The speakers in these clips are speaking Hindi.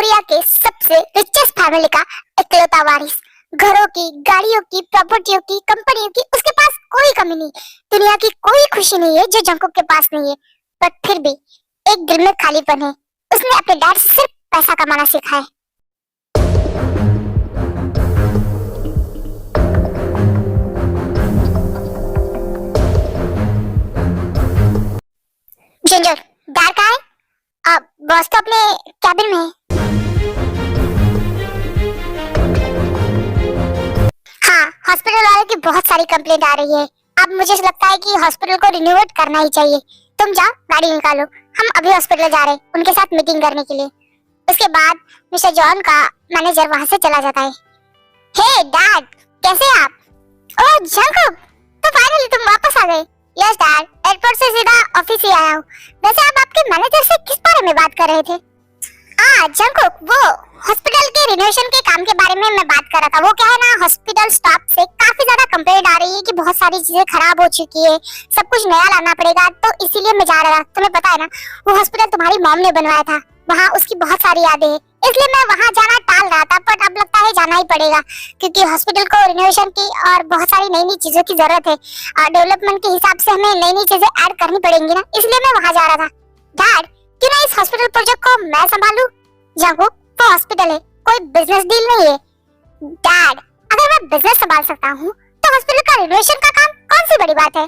कोरिया के सबसे रिचेस्ट फैमिली का इकलौता वारिस, घरों की, गाड़ियों की, प्रॉपर्टियों की, कंपनियों की उसके पास कोई कमी नहीं। दुनिया की कोई खुशी नहीं है जो जंकुक के पास नहीं है। पर फिर भी एक दिल में खालीपन है। उसने अपने डैड से सिर्फ पैसा कमाना सीखा है। जिंजर, डैड कहाँ है? बॉस तो अपने कैबिन में है। हाँ, हॉस्पिटल वालों की बहुत सारी कंप्लेंट आ रही है। अब मुझे लगता है कि हॉस्पिटल को रिनोवेट करना ही चाहिए। तुम जाओ, गाड़ी निकालो, हम अभी हॉस्पिटल जा रहे हैं उनके साथ मीटिंग करने के लिए। उसके बाद मिस्टर जॉन का मैनेजर वहां से चला जाता है। हे डैड, कैसे हैं आप? ओह जंकुक, तो फाइनली तुम वापस आ गए। यस डैड, एयरपोर्ट से सीधा ऑफिस ही आया हूँ। वैसे आप आपके मैनेजर से किस बारे में बात कर रहे थे? जंकुक, वो हॉस्पिटल के रिनोवेशन के काम के बारे में मैं बात कर रहा था। वो क्या है ना, हॉस्पिटल स्टाफ से काफी ज्यादा कंप्लेंट आ रही है कि बहुत सारी चीजें खराब हो चुकी है, सब कुछ नया लाना पड़ेगा। तो इसीलिए मैं जा रहा था। तुम्हें पता है ना, वो हॉस्पिटल तुम्हारी मॉम ने बनवाया था, वहाँ उसकी बहुत सारी यादें हैं, इसलिए मैं वहाँ जाना टाल रहा था। पर अब लगता है जाना ही पड़ेगा क्योंकि हॉस्पिटल को रिनोवेशन की और बहुत सारी नई नई चीजों की जरूरत है। डेवलपमेंट के हिसाब से हमें नई नई चीजें ऐड करनी पड़ेंगी ना, इसलिए मैं वहाँ जा रहा था। डैड, क्यों ना इस हॉस्पिटल प्रोजेक्ट को मैं संभालूं? जंकुक, वो हॉस्पिटल है, कोई बिजनेस डील नहीं है। डैड, अगर मैं बिजनेस संभाल सकता हूँ तो हॉस्पिटल का रिनोवेशन का काम कौन सी बड़ी बात है?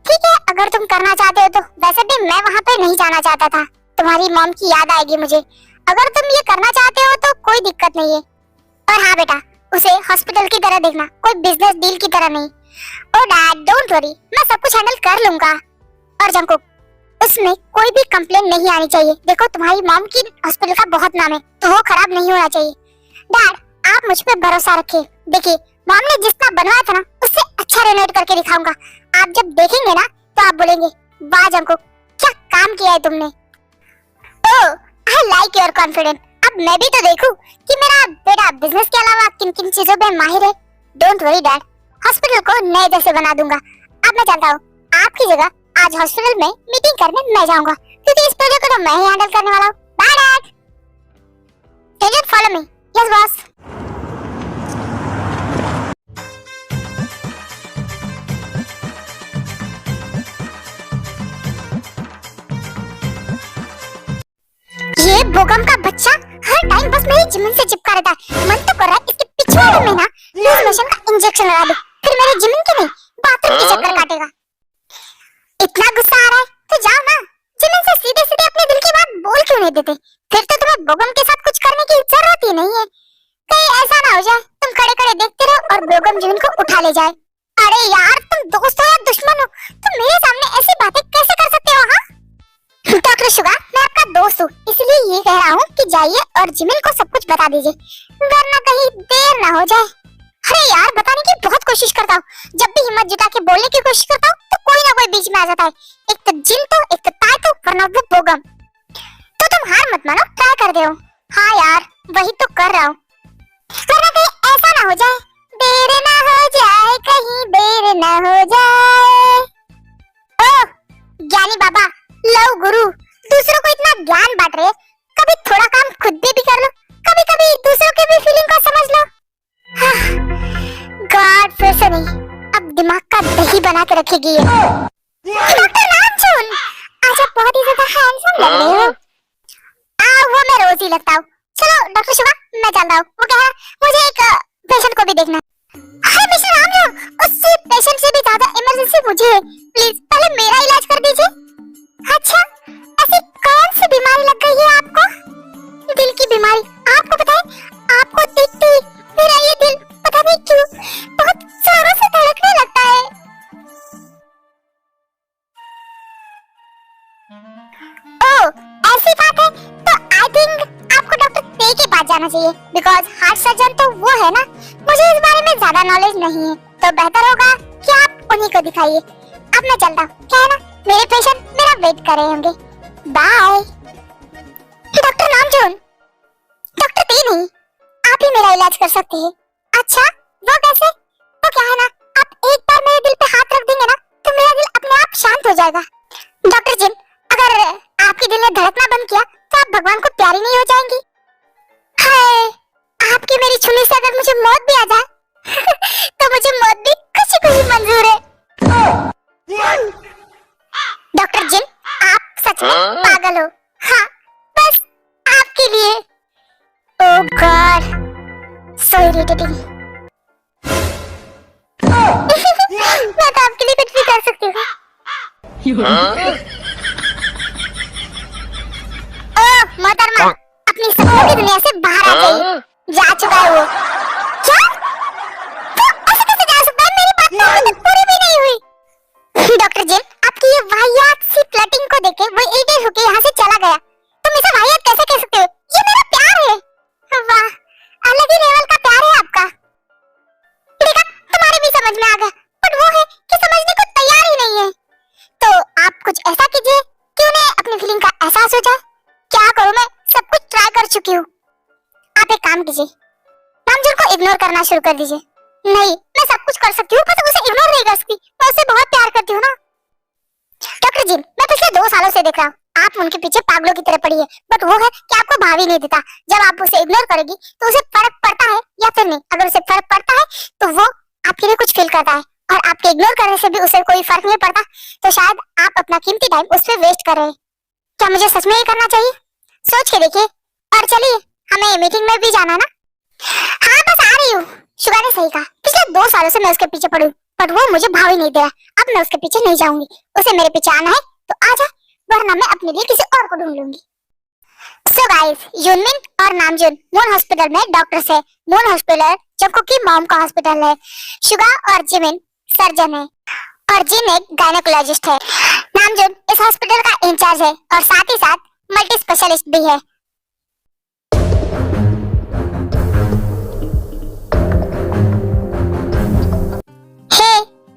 ठीक है, अगर तुम करना चाहते हो तो। वैसे भी मैं वहाँ पे नहीं जाना चाहता था, तुम्हारी मॉम की याद आएगी मुझे। अगर तुम ये करना चाहते हो तो कोई दिक्कत नहीं है। और हाँ बेटा, उसे हॉस्पिटल की तरह देखना, कोई बिजनेस डील की तरह नहीं। ओ डैड, डोंट वरी, मैं सब कुछ हैंडल कर लूंगा। और जंकुक, उसमें कोई भी कंप्लेंट नहीं आनी चाहिए। देखो, तुम्हारी मॉम की हॉस्पिटल का बहुत नाम है, तो वो खराब नहीं होना चाहिए। डैड, आप मुझ पे भरोसा रखिए। देखिए, मॉम ने जितना बनवाया था ना, उससे अच्छा रेनोवेट करके दिखाऊंगा। आप जब देखेंगे ना तो आप बोलेंगे, वाह जंकुक, क्या काम किया है तुमने। ओह, आई लाइक योर कॉन्फिडेंस। अब मैं भी तो देखूं कि मेरा बेटा बिजनेस के अलावा किन किन चीजों में माहिर है। डोंट वरी डैड, हॉस्पिटल को नए जैसे बना दूंगा। अब मैं चलता हूँ, आपकी जगह आज हॉस्पिटल में मीटिंग करने मैं जाऊंगा क्योंकि इस प्रोजेक्ट को तो मैं ही हैंडल करने वाला हूँ। Bye dad. Just follow me. Yes boss. ये बोगम का बच्चा हर टाइम बस मेरी जिमिन से चिपका रहता है। मन तो कर रहा है इसके पिछवाड़े में ना लूज मोशन का इंजेक्शन लगा दूं, फिर मेरे जिमिन के नहीं बाथरूम के चक्कर काटेगा। इतना गुस्सा आ रहा है तो जाओ ना, जिमिन से सीधे सीधे अपने दिल की बात बोल क्यों नहीं देते? फिर तो तुम्हें बोगम के साथ कुछ करने की जरूरत ही नहीं है। कहीं ऐसा ना हो जाए तुम खड़े खड़े देखते रहो और बोगम जिमिन को उठा ले जाए। अरे यार, तुम दोस्त हो या दुश्मन हो? तुम मेरे सामने ऐसी बातें कैसे कर सकते हो? हाँ डॉक्टर शुगा, मैं आपका दोस्त हूँ, इसलिए ये कह रहा हूँ कि जाइए और जिमिन को सब कुछ बता दीजिए, वरना कहीं देर ना हो जाए। अरे यार, बताने की बहुत कोशिश करता हूँ, जब भी हिम्मत जुटा के बोलने की कोशिश करता हूँ तो कोई ना कोई बीच में आ जाता है। एक तो जिन तो, एक तो ताई तो, वरना वो बोगम। तो तुम हार मत मानो, ट्राई कर दे हो। हाँ यार, वही तो कर रहा हूँ, वरना कहीं ऐसा ना हो जाए, देर ना हो जाए, कहीं देर ना हो जाए। ओह ज्ञानी बाबा, लव गुरु, दूसरों को इतना ज्ञान बांट रहे, कभी थोड़ा काम खुद भी कर लो, कभी कभी दूसरों के भी फीलिंग को समझ लो। गॉड, फिर से नहीं, अब दिमाग का दही बना के रखेगी ये। डॉक्टर नामचुन, आज आप बहुत ही ज्यादा हैंडसम लग रहे हो। वो मैं रोज ही लगता हूँ। चलो डॉक्टर शिवा, मैं चलता हूँ। वो कह रहा मुझे एक पेशेंट को भी देखना। अरे मिस्टर रामजू, उससे पेशेंट से भी ज्यादा इमरजेंसी मुझे है, प्लीज पहले मेरा इलाज कर दीजिए। अच्छा, ऐसी कौन सी बीमारी लग गई है आपको? दिल की बीमारी। आपको पता है, आपको देखते ही मेरा ये दिल पता नहीं क्यों बहुत जोरों से धड़कने लगता है। ओह ऐसी बात है तो आई थिंक आपको डॉक्टर ते के पास जाना चाहिए, बिकॉज हार्ट सर्जन तो वो है ना। मुझे इस बारे में ज्यादा नॉलेज नहीं है, तो बेहतर होगा कि आप उन्हीं को दिखाइए। अब मैं चलता हूँ, क्या है ना, मेरे पेशेंट मेरा वेट कर रहे होंगे। बाय। डॉक्टर नामजून, डॉक्टर ते नहीं, आप ही मेरा इलाज कर सकते हैं। अच्छा, वो कैसे? वो क्या है ना, आप एक बार मेरे दिल पे हाथ रख देंगे ना तो मेरा दिल अपने आप शांत हो जाएगा। डॉक्टर जिन, अगर आपके दिल ने धड़कना बंद किया तो आप भगवान को प्यारी नहीं हो जाएंगी? हाय, आपकी मेरी छुने से अगर मुझे मौत भी आ जाए तो मुझे मौत भी खुशी खुशी मंजूर है। डॉक्टर जिन, आप सच में पागल हो। हाँ, बस आपके लिए। ओह गॉड, सो इरिटेटिंग। मैं तो आपके लिए कुछ भी कर सकती हूँ। ओह मोहतरमा, अपनी सपनों की दुनिया से बाहर आ जाइए। जा चुका है वो। क्या? वो ऐसे कैसे जा सकता है? मेरी बात तो अभी तक पूरी भी नहीं हुई। डॉक्टर जिन, आपकी ये वाहियात सी प्लॉटिंग को देखे वो इरिटेट होकर यहाँ से चला गया। तुम इसे वाहियात कैसे कह सकते हो? ये मेरा प्यार है। वाह, अलग ही लेवल का प्यार है आपका। देखा, तुम्हारे भी समझ में आ गया, बट वो है कि समझने को तैयार ही नहीं है। तो आप कुछ ऐसा कीजिए कि उन्हें अपनी फीलिंग का एहसास हो जाए। क्या करूं, मैं सब कुछ ट्राई कर चुकी हूँ। आप एक काम कीजिए, नामजोर को इग्नोर करना शुरू कर दीजिए। नहीं, मैं सब कुछ कर सकती हूँ, बस उसे इग्नोर नहीं कर सकती। मैं उसे बहुत प्यार करती हूँ ना। डॉक्टर जी, मैं पिछले 2 सालों से देख रहा हूँ, आप उनके पीछे पागलों की तरह पड़ी है, बट वो है कि आपको भाव ही नहीं देता। जब आप उसे इग्नोर करेगी तो उसे फर्क पड़ता है या फिर नहीं? अगर उसे फर्क पड़ता है तो वो आपके लिए कुछ फील करता है, और आपके इग्नोर करने से भी उसे कोई फर्क नहीं पड़ता, तो शायद आप अपना कीमती टाइम उस पर वेस्ट कर रहे हैं। क्या मुझे सच में ये करना चाहिए? सोच के देखिए। और चलिए, हमें मीटिंग में भी जाना ना। हाँ, बस आ रही हूँ। शुगा ने सही कहा, पिछले 2 सालों से मैं उसके पीछे पड़ी हूँ, बट वो मुझे भाव ही नहीं दे रहा। अब मैं उसके पीछे नहीं जाऊंगी। उसे मेरे पीछे आना है तो आ जा, वरना मैं अपने लिए किसी और को ढूंढ लूंगी। सो गाइस, यूनमिन और नामजून मून हॉस्पिटल में डॉक्टर्स है। मून हॉस्पिटल जंको की मॉम का हॉस्पिटल है। शुगा और जिमिन सर्जन है, और जिन एक गायनेकोलॉजिस्ट है। नामजून इस हॉस्पिटल का इंचार्ज है और साथ ही साथ मल्टी स्पेशलिस्ट भी है।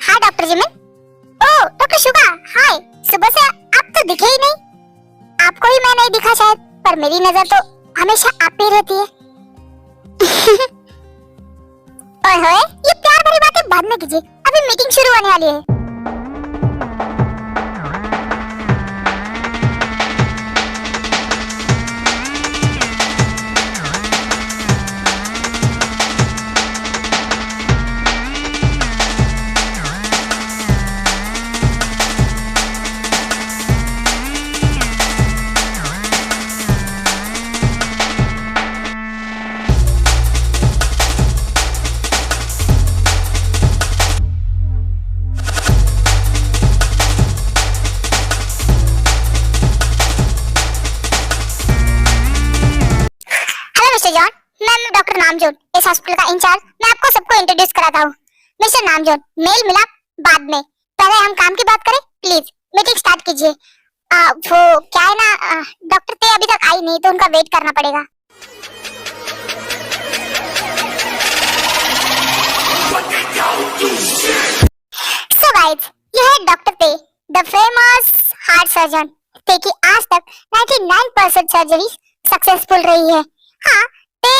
Hi doctor Jimin. Oh doctor Suga, hi. सुबह से आप तो दिखे ही नहीं। आपको ही मैं नहीं दिखा शायद, पर मेरी नजर तो हमेशा आप पे रहती है। ओए होए, ये प्यार भरी बातें बाद में कीजिए, अभी मीटिंग शुरू होने वाली है। मैं डॉक्टर नामजोन, इस हॉस्पिटल का इंचार्ज। मैं आपको सबको इंट्रोड्यूस कराता हूँ। मिस्टर नामजोन, मेल मिलाप बाद में, पहले हम काम की बात करें। प्लीज मीटिंग स्टार्ट कीजिए। वो क्या है ना, डॉक्टर ते अभी तक आई नहीं, तो उनका वेट करना पड़ेगा। सो गाइस, ये है डॉक्टर ते, द फेमस हार्ट सर्जन। ते की आज तक 99% सर्जरी सक्सेसफुल रही है। हाँ, ते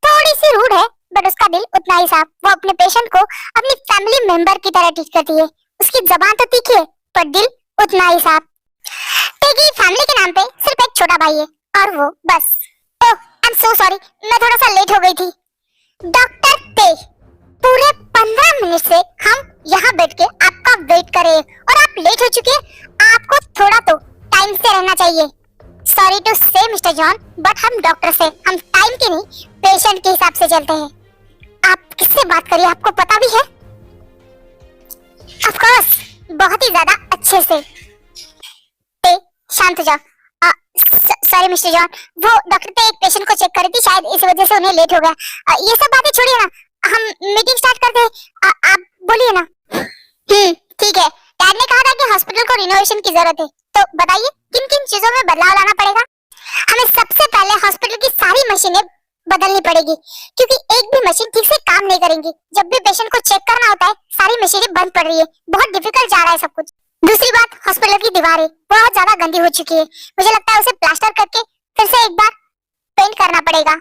थोड़ी सी रूड है, बट उसका दिल उतना ही साफ। वो अपने पेशेंट को अपनी फैमिली मेंबर की तरह ट्रीट करती है। उसकी जबान तो तीखी है, पर दिल उतना ही साफ। ते की फैमिली के नाम पे सिर्फ एक छोटा भाई है, और वो बस। ओह, आई एम सो सॉरी, मैं थोड़ा सा लेट हो गई थी। डॉक्टर ते, पूरे 15 मिनट से हम यहाँ बैठ के आपका वेट कर रहे हैं, और आप लेट हो चुके हैं। आपको थोड़ा तो टाइम से रहना चाहिए। सॉरी टू से मिस्टर जॉन, बट हम डॉक्टर से, हम टाइम के नहीं पेशेंट के हिसाब से चलते हैं। आप किससे बात करिए, आपको पता भी है। ऑफ कोर्स, बहुत ही ज्यादा अच्छे से। ते, शांत हो जाओ। सॉरी मिस्टर जॉन, वो डॉक्टर ते एक पेशेंट को चेक कर रही थी, शायद इस वजह से उन्हें लेट हो गया। ये सब बातें छोड़िए ना, हम मीटिंग स्टार्ट करते हैं। आप बोलिए ना। ठीक है। डैड ने कहा था कि हॉस्पिटल को रिनोवेशन की जरूरत है, तो बताइए किन किन चीजों में बदलाव लाना पड़ेगा। हमें सबसे पहले हॉस्पिटल की सारी मशीनें बदलनी पड़ेगी, क्योंकि एक भी मशीन ठीक से काम नहीं करेंगी। जब भी पेशेंट को चेक करना होता है, सारी मशीनें बंद पड़ रही है, बहुत डिफिकल्ट जा रहा है सब कुछ। दूसरी बात, हॉस्पिटल की दीवारें बहुत ज्यादा गंदी हो चुकी है। मुझे लगता है उसे प्लास्टर करके फिर से एक बार पेंट करना पड़ेगा।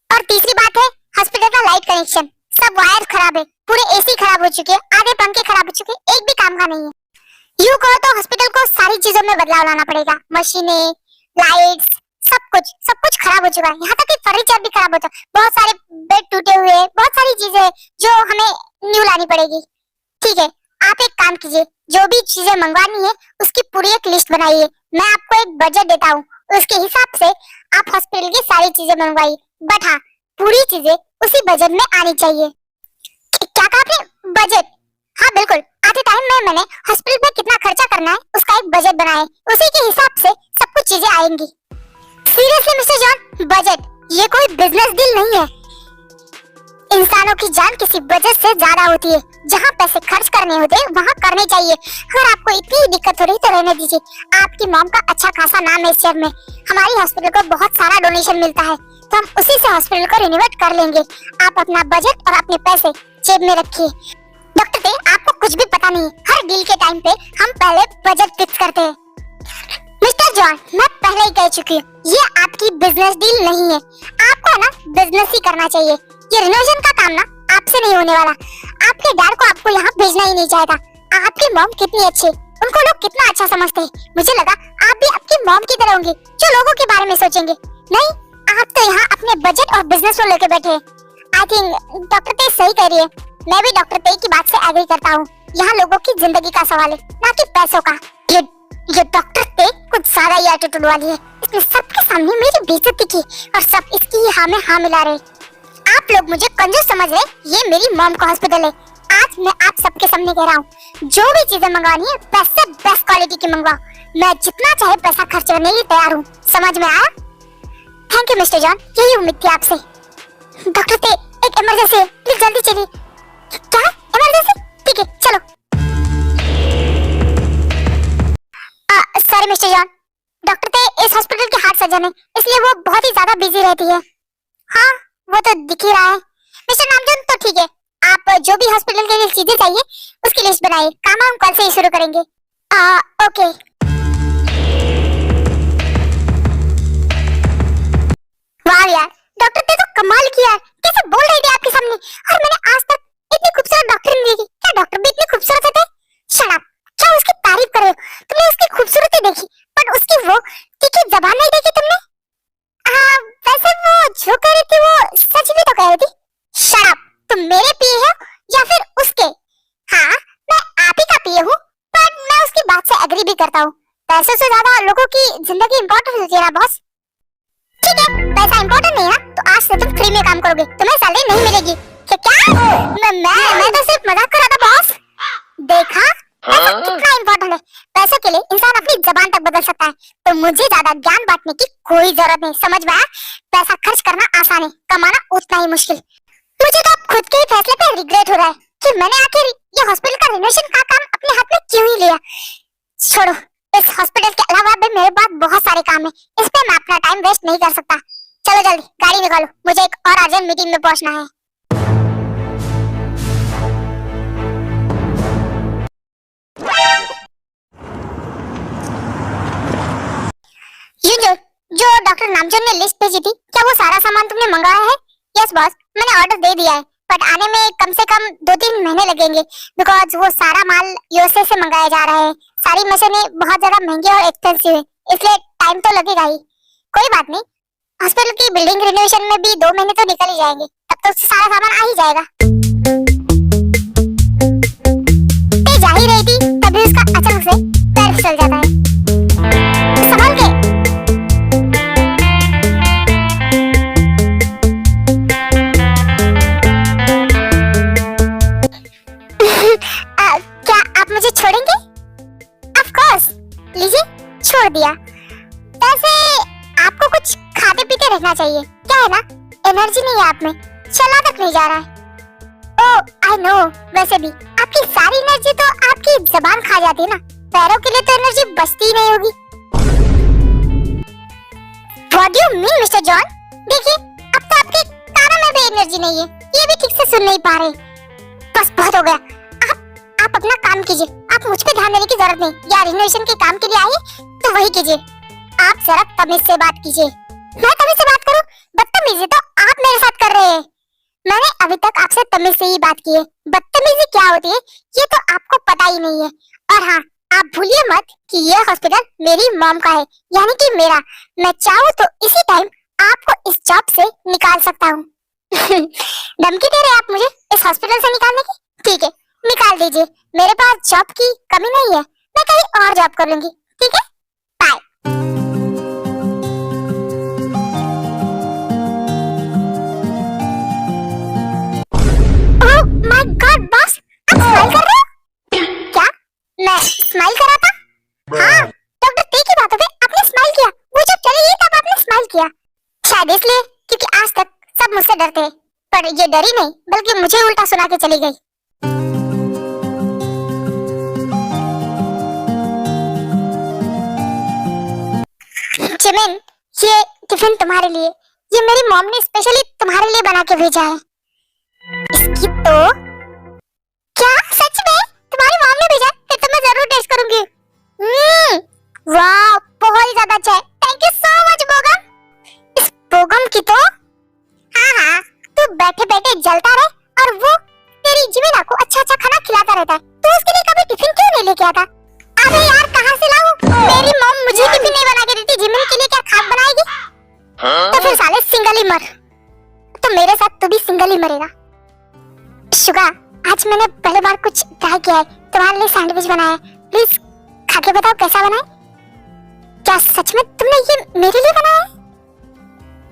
और तीसरी बात है हॉस्पिटल का लाइट कनेक्शन, सब वायर खराब है, पूरे एसी खराब हो चुके हैं, आधे पंखे खराब हो चुके हैं, एक भी काम का नहीं है। यूं कहो तो हॉस्पिटल को सारी चीजों में बदलाव लाना पड़ेगा, मशीनें, लाइट्स, सब कुछ खराब हो चुका है, यहाँ तक कि फर्नीचर भी खराब हो चुका है, बहुत सारे बेड टूटे हुए हैं, बहुत सारी चीजें हैं जो हमें न्यू लानी पड़ेगी। ठीक है, आप एक काम कीजिए, जो भी चीजें मंगवानी है उसकी पूरी एक लिस्ट बनाइए, मैं आपको एक बजट देता हूँ, उसके हिसाब से आप हॉस्पिटल की सारी चीजें मंगवाइए। बट हाँ, पूरी चीजें उसी बजट में आनी चाहिए। क्या कहा आपने? बजट? हाँ बिल्कुल, आते टाइम में मैंने हॉस्पिटल में कितना खर्चा करना है उसका एक बजट बनाया है, उसी के हिसाब से सब कुछ चीजें आएंगी। सीरियसली मिस्टर जॉन, बजट ये कोई बिजनेस डील नहीं है। इंसानों की जान किसी बजट से ज्यादा होती है, जहाँ पैसे खर्च करने होते हैं वहाँ करने चाहिए। अगर आपको इतनी दिक्कत हो रही तो रहने दीजिए। आपकी मॉम का अच्छा खासा नाम है इस शहर में, हमारी हॉस्पिटल को बहुत सारा डोनेशन मिलता है, तो हम उसी से हॉस्पिटल को रिनोवेट कर लेंगे। आप अपना बजट और अपने पैसे जेब में रखिए। डॉक्टर ते, आपको कुछ भी पता नहीं, हर डील के टाइम पे हम पहले बजट फिक्स करते हैं। मिस्टर जॉन, मैं पहले ही कह चुकी हूँ, ये आपकी बिजनेस डील नहीं है, आपको ना बिजनेस ही करना चाहिए। ये रिनोवेशन का काम ना आपसे नहीं होने वाला, आपके डैड को आपको यहाँ भेजना ही नहीं चाहेगा। आपकी मॉम कितनी अच्छी, उनको लोग कितना अच्छा समझते हैं, मुझे लगा आप भी आपकी मॉम की तरह होंगे जो लोगों के बारे में सोचेंगे। नहीं, आप तो यहाँ अपने बजट और बिजनेस को लेकर बैठे हैं। आई थिंक डॉक्टर ते सही कह रही है, मैं भी डॉक्टर ते की बात से एग्री करता हूँ। यहाँ लोगों की जिंदगी का सवाल है, ना कि पैसों का। ये डॉक्टर ते कुछ ज्यादा ही एटीट्यूड वाली है, इसने सबके सामने मेरी बेइज्जती की और सब इसकी ही हाँ में हाँ मिला रहे। आप लोग मुझे कंजूस समझ रहे, ये मेरी मॉम का हॉस्पिटल है। आज मैं आप सबके सामने कह रहा हूँ, जो भी चीजें मंगवानी है बेस्ट से बेस्ट क्वालिटी की मंगवाओ, मैं जितना चाहे पैसा खर्च करने के लिए तैयार हूँ। समझ में आया? थैंक यू मिस्टर जॉन, यही उम्मीद थी आपसे। डॉक्टर ते, एक इमरजेंसी है, प्लीज जल्दी चलिए। क्या इमरजेंसी? ठीक है चलो। सॉरी मिस्टर जॉन, डॉक्टर ते इस हॉस्पिटल के हार्ट सर्जन है, इसलिए वो बहुत ही ज्यादा बिजी रहती है। हाँ वो तो दिख ही रहा है। मिस्टर नामजन तो ठीक है, आप जो भी हॉस्पिटल के लिए चीजें चाहिए उसकी लिस्ट बनाइए, काम हम कल से ही शुरू करेंगे। ओके। वाह यार, डॉक्टर ने तो कमाल किया है, कैसे बोल रही थी आपके सामने, और मैंने आज तक इतनी खूबसूरत डॉक्टर नहीं देखी। क्या डॉक्टर भी इतनी खूबसूरत होते? शट अप, क्या उसकी तारीफ कर रहे हो? तुमने उसकी खूबसूरती देखी पर उसकी वो तीखी जबान नहीं देखी तुमने? वैसे वो जो कह रही थी वो सच भी तो कह रही थी। शट अप, तुम मेरे पिए हो या फिर उसके? हाँ, मैं आप ही का पिए हूँ, पर मैं उसकी बात से एग्री भी करता हूँ। पैसों से ज्यादा लोगों की जिंदगी इम्पोर्टेंट होती है ना बॉस। ठीक है, पैसा इम्पोर्टेंट नहीं है ना, तो आज से तुम फ्री में काम करोगे, तुम्हें सैलरी नहीं मिलेगी। क्या? मैं तो सिर्फ मजाक कर रहा था बॉस। देखा, पैसा कितना इम्पोर्टेंट है। पैसों के लिए इंसान अपनी जबान तक बदल सकता है, तो मुझे ज्यादा ज्ञान बांटने की कोई जरूरत नहीं। समझ में आया? पैसा खर्च करना आसान है, कमाना उतना ही मुश्किल। मुझे तो अब खुद के ही फैसले पे रिग्रेट हो रहा है कि मैंने आखिर ये हॉस्पिटल का रिनोवेशन का काम अपने हाथ में क्यों ही लिया। छोड़ो, इस हॉस्पिटल के अलावा भी मेरे पास बहुत सारे काम है, इस पे मैं अपना टाइम वेस्ट नहीं कर सकता। चलो जल्दी गाड़ी निकालो, मुझे एक और अर्जेंट मीटिंग में पहुंचना है। जो डॉक्टर नामचंद ने लिस्ट भेजी थी, क्या वो सारा सामान तुमने मंगाया है? यस बॉस, मैंने ऑर्डर दे दिया है, बट आने में कम से कम 2-3 महीने लगेंगे, बिकॉज वो सारा माल यूएसए से मंगाया जा रहा है। सारी मशीनें बहुत ज्यादा महंगी और एक्सपेंसिव है, इसलिए टाइम तो लगेगा ही। कोई बात नहीं, हॉस्पिटल की बिल्डिंग रिनोवेशन में भी 2 महीने तो निकल ही जाएंगे, तब तक सारा सामान आ ही जाएगा। जा ही रही थी तभी उसका अचानक से पैर फिसल जाता है। संभल के। क्या आप मुझे छोड़ेंगे? ऑफ कोर्स, लीजिए, छोड़ दिया। वैसे आपको कुछ खाते पीते रहना चाहिए, क्या है ना, एनर्जी नहीं है आप में, चला तक नहीं जा रहा है। ओह आई नो, वैसे भी आपकी सारी एनर्जी तो आपकी जबान खा जाती है ना, पैरों के लिए तो एनर्जी बचती ही नहीं होगी। What do you mean, mister John? देखिए, अब तो आपके कानों में भी एनर्जी नहीं है, ये भी ठीक से सुन नहीं पा रहे। बस बहुत हो गया, आप अपना काम कीजिए, आप मुझ पे ध्यान देने की जरूरत नहीं। या रिनोवेशन के काम के लिए आए तो वही कीजिए। आप जरा तमीज से बात कीजिए। मैं तमीज से बात करूं? बदतमीजी तो आप मेरे साथ कर रहे हैं। मैंने अभी तक आपसे तमीज से ही बात की है, बदतमीजी क्या होती है ये तो आपको पता ही नहीं है। और हाँ, आप भूलिए मत कि ये हॉस्पिटल मेरी मॉम का है, यानी कि मेरा। मैं चाहूँ तो इसी टाइम आपको इस जॉब से निकाल सकता हूँ। धमकी दे रहे आप मुझे इस हॉस्पिटल से निकालने की? ठीक है, निकाल दीजिए। मेरे पास जॉब की कमी नहीं है, मैं कहीं और जॉब कर लूंगी। ठीक है, bye. Oh my god boss, आप स्माइल कर रहे हो? क्या मैं स्माइल कर रहा था? हाँ, डॉक्टर ते की बातों पे आपने स्माइल किया। वो जब चली गई तब आपने स्माइल किया। शायद इसलिए क्योंकि आज तक सब मुझसे डरते हैं, पर ये डरी नहीं बल्कि मुझे उल्टा सुना के चली गई। जिमिन, ये टिफिन तुम्हारे लिए। ये मेरी मॉम ने स्पेशली तुम्हारे लिए बना के भेजा है। इसकी तो क्या सच में तुम्हारी मॉम ने भेजा? फिर तो मैं जरूर टेस्ट करूंगी। वाह, बहुत ही ज्यादा अच्छा है। थैंक यू सो मच बोगम। इस बोगम की तो हाँ, तू बैठे बैठे जलता रहे और वो तेरी जिमिना को अच्छा अच्छा खाना खिलाता रहता है। तू उसके लिए कभी टिफिन क्यों नहीं लेके आता? अबे यार, कहाँ से लाऊं? मेरी मॉम मुझे टिफिन नहीं बना के देती, जिमिन के लिए क्या खाक बनाएगी? तो फिर साले सिंगल ही मर। तो मेरे साथ तू भी सिंगल ही मरेगा। शुगा, आज मैंने पहली बार कुछ ट्राई किया है। तुम्हारे लिए सैंडविच बनाया है, प्लीज खा के बताओ कैसा बना है। क्या सच में तुमने ये मेरे लिए बनाया है?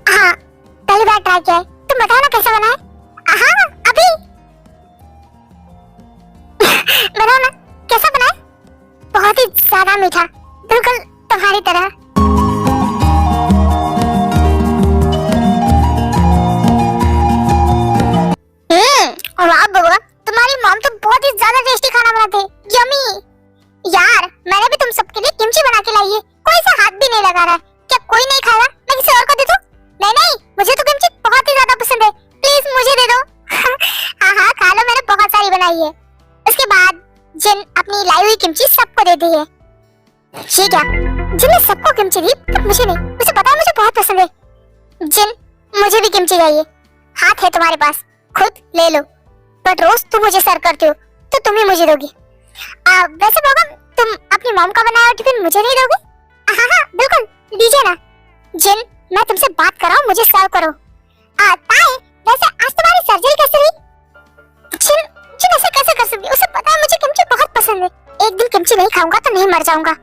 हाँ, पहली बार ट्राई किया है। तुम बताओ ना कैसा बना है। हाँ, अभी बताओ ना कैसा बना है। बहुत ही ज्यादा मीठा, बिल्कुल तुम्हारी तरह। वाह बाबा, तुम्हारी मॉम तो बहुत ही ज्यादा टेस्टी खाना बनाते हैं। यम्मी। यार, मैंने भी तुम सबके लिए किमची बना के लाई है। कोई सा हाथ भी नहीं लगा रहा है। क्या कोई नहीं खाएगा? मैं किसी और को दे दूं? नहीं, मुझे तो किमची बहुत ही ज्यादा पसंद है। प्लीज मुझे दे दो। हाँ, खा लो, मैंने बहुत सारी बनाई है। उसके बाद जिन अपनी लाई हुई किमची सबको दे दी है। ये क्या? जिन ने सबको किमची दी पर मुझे नहीं? मुझे पता है, मुझे बहुत पसंद है। जिन, मुझे भी किमची चाहिए। हाथ है तुम्हारे पास, खुद ले लो। बट रोज तुम मुझे सर करते हो तो तुम ही मुझे दोगी। वैसे बोगम, तुम अपनी मॉम का बनाया हुआ टिफिन मुझे नहीं दोगे? हाँ, बिल्कुल दीजिए ना। जिन, मैं तुमसे बात कर रहा हूँ, मुझे सर्व करो। ताई, वैसे आज तुम्हारी सर्जरी कैसे हुई? जिन ऐसे कैसे कर सकती? उसे पता है मुझे किमची बहुत पसंद है। एक दिन किमची नहीं खाऊंगा तो नहीं मर जाऊंगा।